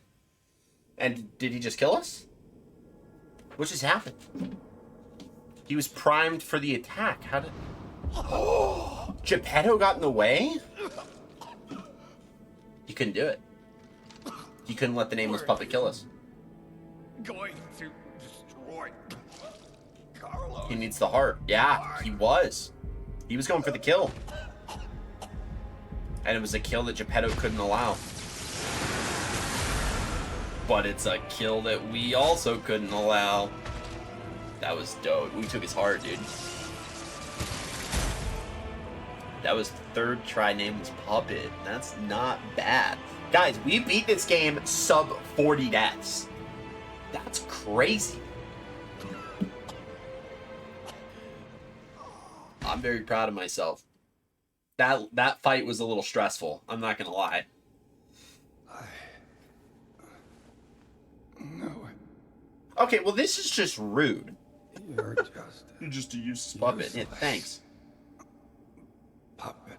And did he just kill us? What just happened? He was primed for the attack. How did? Oh, Geppetto got in the way. He couldn't do it. He couldn't let the nameless puppet kill us. Going to destroy Carlo. He needs the heart. Yeah, he was. He was going for the kill. And it was a kill that Geppetto couldn't allow. but it's a kill that we also couldn't allow. That was dope. We took his heart, dude. That was third try nameless puppet. That's not bad. Guys, we beat this game sub 40 deaths. That's crazy. I'm very proud of myself. That fight was a little stressful. I'm not gonna lie. No, Okay, well this is just rude. you're just a useless puppet. Yeah, thanks. puppet.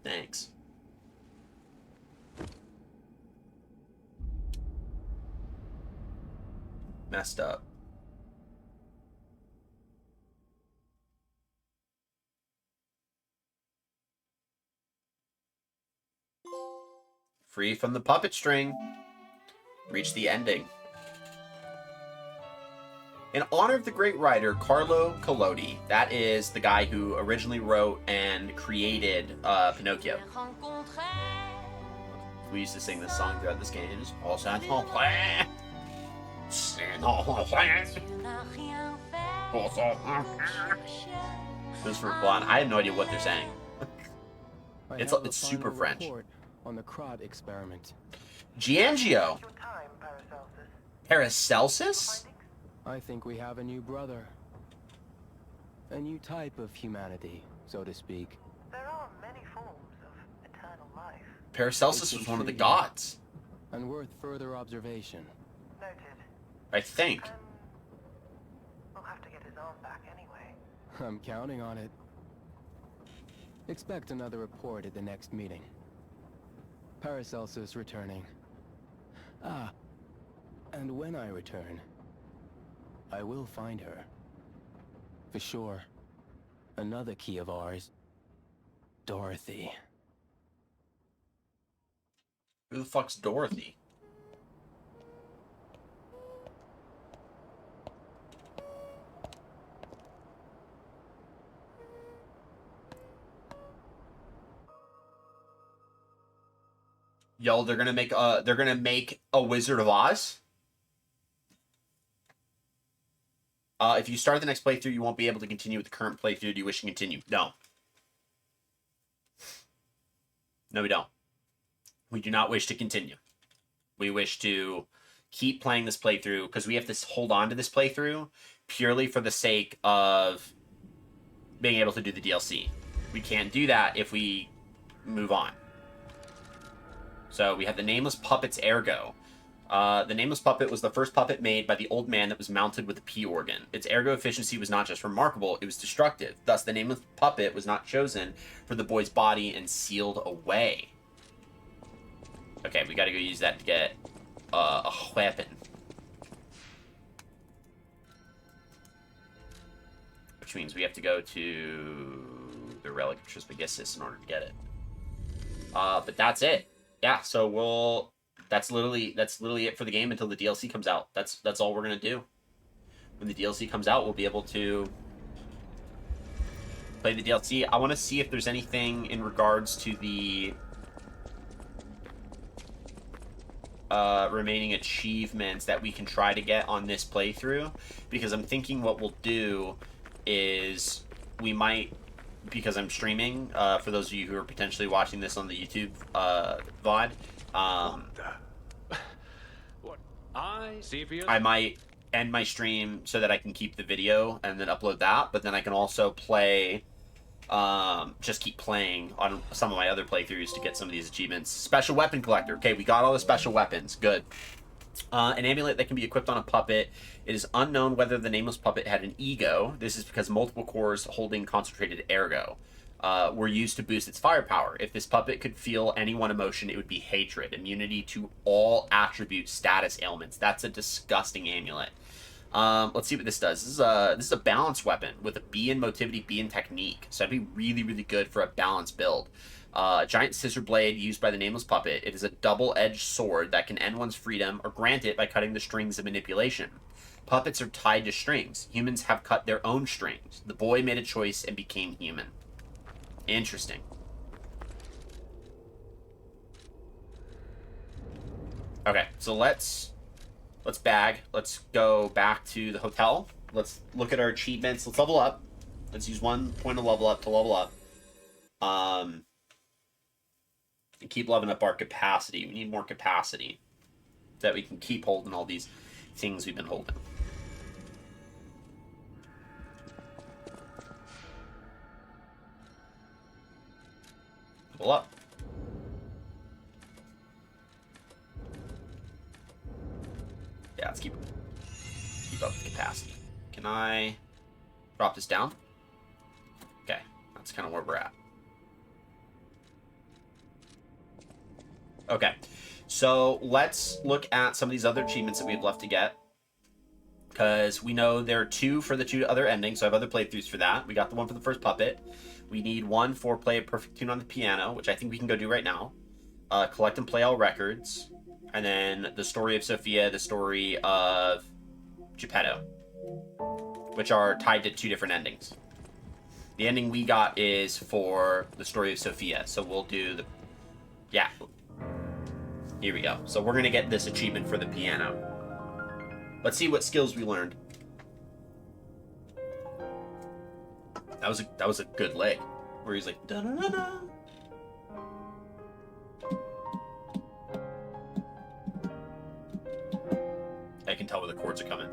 Thanks. Messed up. Free from the puppet string. Reach the ending. In honor of the great writer Carlo Collodi, that is the guy who originally wrote and created Pinocchio. We used to sing this song throughout this game. Just, This for fun. I have no idea what they're saying. It's super French. On the Crod experiment. Giangio. Paracelsus? I think we have a new brother. A new type of humanity, so to speak. There are many forms of eternal life. Paracelsus was one of the gods. And worth further observation. Noted. I think. We'll have to get his arm back anyway. I'm counting on it. Expect another report at the next meeting. Paracelsus returning. Ah, and when I return, I will find her. For sure. Another key of ours. Dorothy. Who the fuck's Dorothy? Yo, they're gonna make a Wizard of Oz. If you start the next playthrough, you won't be able to continue with the current playthrough. Do you wish to continue? No. No, we don't. We do not wish to continue. We wish to keep playing this playthrough because we have to hold on to this playthrough purely for the sake of being able to do the DLC. We can't do that if we move on. So we have the Nameless Puppet's Ergo. The Nameless Puppet was the first puppet made by the old man that was mounted with a P organ. Its ergo efficiency was not just remarkable, it was destructive. Thus, the Nameless Puppet was not chosen for the boy's body and sealed away. Okay, we gotta go use that to get a weapon. Which means we have to go to the Relic of Trismegistus in order to get it. But that's it. Yeah, so that's literally it for the game until the DLC comes out. That's all we're gonna do. When the DLC comes out, we'll be able to play the DLC. I want to see if there's anything in regards to the remaining achievements that we can try to get on this playthrough, because I'm thinking what we'll do is we might, because I'm streaming, for those of you who are potentially watching this on the YouTube VOD, I might end my stream so that I can keep the video and then upload that, but then I can also play, just keep playing on some of my other playthroughs to get some of these achievements. Special weapon collector. Okay, we got all the special weapons. Good. An amulet that can be equipped on a puppet. It is unknown whether the Nameless Puppet had an ego. This is because multiple cores holding concentrated ergo were used to boost its firepower. If this puppet could feel any one emotion, it would be hatred. Immunity to all attribute status ailments. That's a disgusting amulet. Let's see what this does. This is a balance weapon with a B in motivity, B in technique. So that'd be really, really good for a balanced build. Giant scissor blade used by the Nameless Puppet. It is a double-edged sword that can end one's freedom or grant it by cutting the strings of manipulation. Puppets are tied to strings. Humans have cut their own strings. The boy made a choice and became human. Interesting. Okay, so let's bag. Let's go back to the hotel. Let's look at our achievements. Let's level up. Let's use 1 point of level up to level up. And keep leveling up our capacity. We need more capacity so that we can keep holding all these things we've been holding. Level up. Yeah, let's keep up the capacity. Can I drop this down? Okay, that's kind of where we're at. Okay, so let's look at some of these other achievements that we have left to get. Because we know there are 2 for the 2 other endings, so I have other playthroughs for that. We got the one for the first puppet. We need 1 for play a perfect tune on the piano, which I think we can go do right now. Collect and play all records. And then the story of Sophia, the story of Geppetto, which are tied to 2 different endings. The ending we got is for the story of Sophia, so we'll do the... Yeah. Here we go. So we're going to get this achievement for the piano. Let's see what skills we learned. That was a good leg, where he's like, da-da-da-da. I can tell where the chords are coming.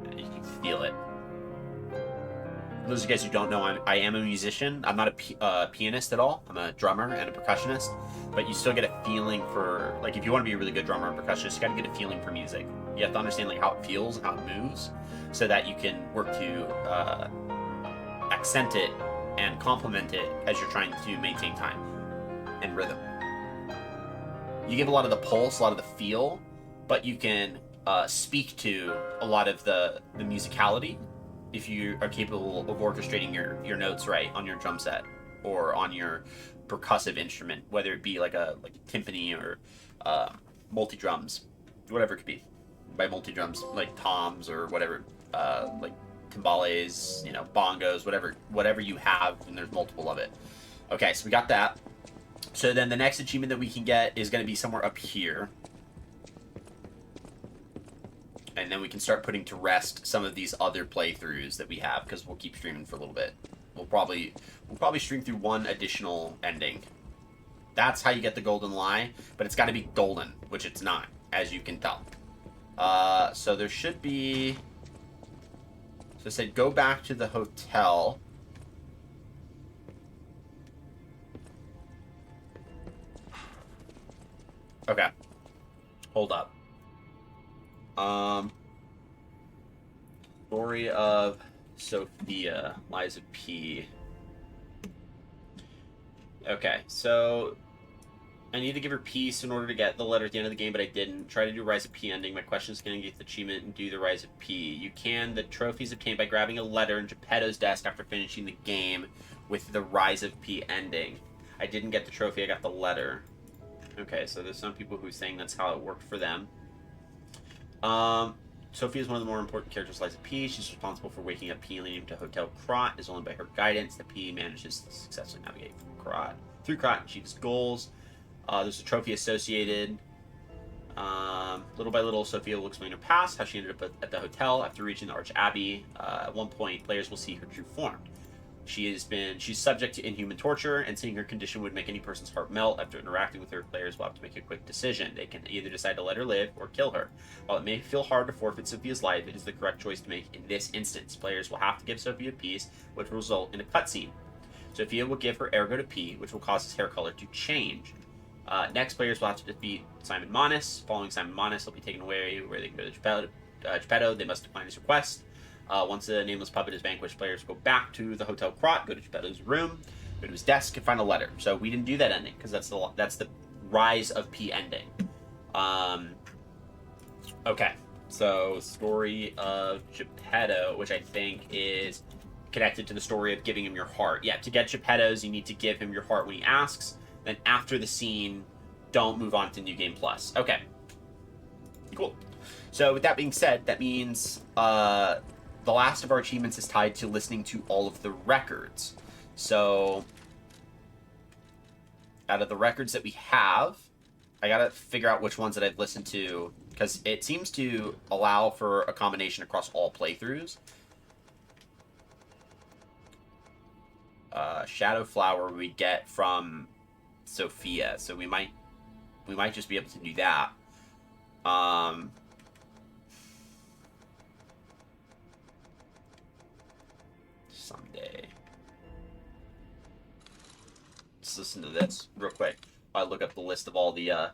And you can feel it. For those of you guys who don't know, I am a musician. I'm not a pianist at all. I'm a drummer and a percussionist. But you still get a feeling for, like, if you want to be a really good drummer and percussionist, you got to get a feeling for music. You have to understand, like, how it feels and how it moves, so that you can work to accent it and complement it as you're trying to maintain time and rhythm. You give a lot of the pulse, a lot of the feel, but you can speak to a lot of the musicality if you are capable of orchestrating your notes right on your drum set or on your percussive instrument, whether it be like a timpani or multi-drums, whatever it could be. By multi-drums, like toms or whatever, like timbales, you know, bongos, whatever you have, and there's multiple of it. Okay, so we got that. So then the next achievement that we can get is going to be somewhere up here. And then we can start putting to rest some of these other playthroughs that we have, because we'll keep streaming for a little bit. We'll probably stream through 1 additional ending. That's how you get the golden lie, but it's got to be golden, which it's not, as you can tell. So there should be... So I said go back to the hotel. Okay. Hold up. Story of Sophia, Lies of P. Okay, so I need to give her peace in order to get the letter at the end of the game, but I didn't. Try to do Rise of P ending. My question is, can I get the achievement and do the Rise of P? You can. The trophy is obtained by grabbing a letter in Geppetto's desk after finishing the game with the Rise of P ending. I didn't get the trophy, I got the letter. Okay, so there's some people who are saying that's how it worked for them. Sophia is one of the more important characters in Lies of P. She's responsible for waking up P and leading him to Hotel Krat. It is only by her guidance that P manages to successfully navigate through Krat and achieve his goals. There's a trophy associated. Little by little, Sophia will explain her past, how she ended up at the hotel after reaching the Arch Abbey. At one point, players will see her true form. She's subject to inhuman torture, and seeing her condition would make any person's heart melt. After interacting with her, players will have to make a quick decision. They can either decide to let her live or kill her. While it may feel hard to forfeit Sophia's life, it is the correct choice to make in this instance. Players will have to give Sophia peace, which will result in a cutscene. Sophia will give her ergo to P, which will cause his hair color to change. Next, players will have to defeat Simon Manes. Following Simon Manes, they'll be taken away where they can go to Geppetto. They must decline his request. Once the nameless puppet is vanquished, players go back to the Hotel Krat, go to Geppetto's room, go to his desk, and find a letter. So we didn't do that ending, because that's the Rise of P ending. Okay, so story of Geppetto, which I think is connected to the story of giving him your heart. Yeah, to get Geppetto's, you need to give him your heart when he asks. Then after the scene, don't move on to New Game Plus. Okay, cool. So with that being said, that means the last of our achievements is tied to listening to all of the records. So out of the records that we have, I gotta figure out which ones that I've listened to, because it seems to allow for a combination across all playthroughs. Shadow Flower we get from Sophia, so we might just be able to do that. Someday. Let's listen to this real quick. I look up the list of all the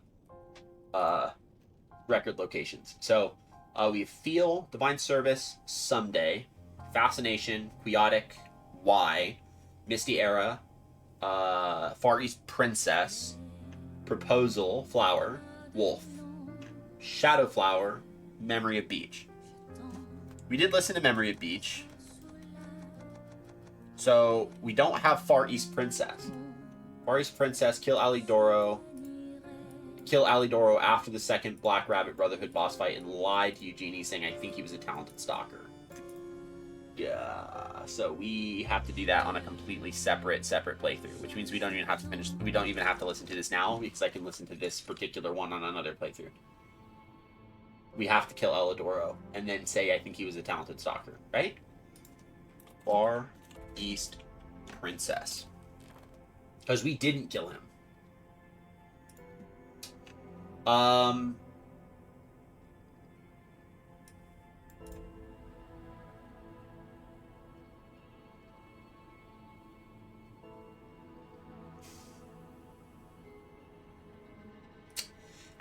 record locations. So we have Feel, Divine Service, Someday, Fascination, Quixotic, Y, Misty Era, Far East Princess, Proposal, Flower, Wolf, Shadow Flower, Memory of Beach. We did listen to Memory of Beach. So we don't have Far East Princess. Far East Princess, kill Alidoro after the second Black Rabbit Brotherhood boss fight and lied to Eugenie saying I think he was a talented stalker. Yeah, so we have to do that on a completely separate playthrough, which means we don't even have to listen to this now, because I can listen to this particular one on another playthrough. We have to kill Alidoro and then say I think he was a talented stalker, right? Far East Princess. Because we didn't kill him.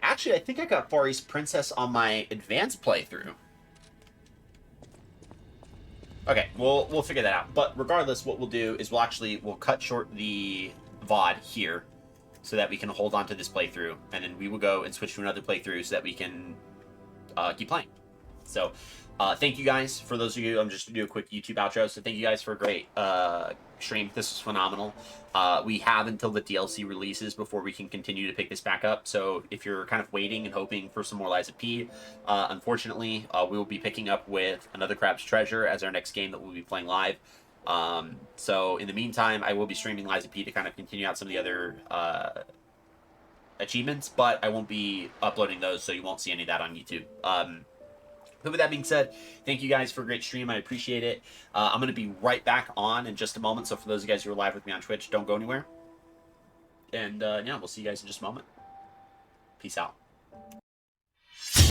Actually, I think I got Far East Princess on my advanced playthrough. Okay, we'll figure that out. But regardless, what we'll do is we'll cut short the VOD here so that we can hold on to this playthrough, and then we will go and switch to another playthrough so that we can keep playing. So thank you guys. For those of you, I'm just going to do a quick YouTube outro. So thank you guys for a great stream. This was phenomenal. We have until the DLC releases before we can continue to pick this back up. So if you're kind of waiting and hoping for some more Lies of P, unfortunately, we will be picking up with Another Crab's Treasure as our next game that we'll be playing live. So in the meantime, I will be streaming Lies of P to kind of continue out some of the other achievements, but I won't be uploading those, so you won't see any of that on YouTube. But with that being said, thank you guys for a great stream. I appreciate it. I'm going to be right back on in just a moment. So for those of you guys who are live with me on Twitch, don't go anywhere. And yeah, we'll see you guys in just a moment. Peace out.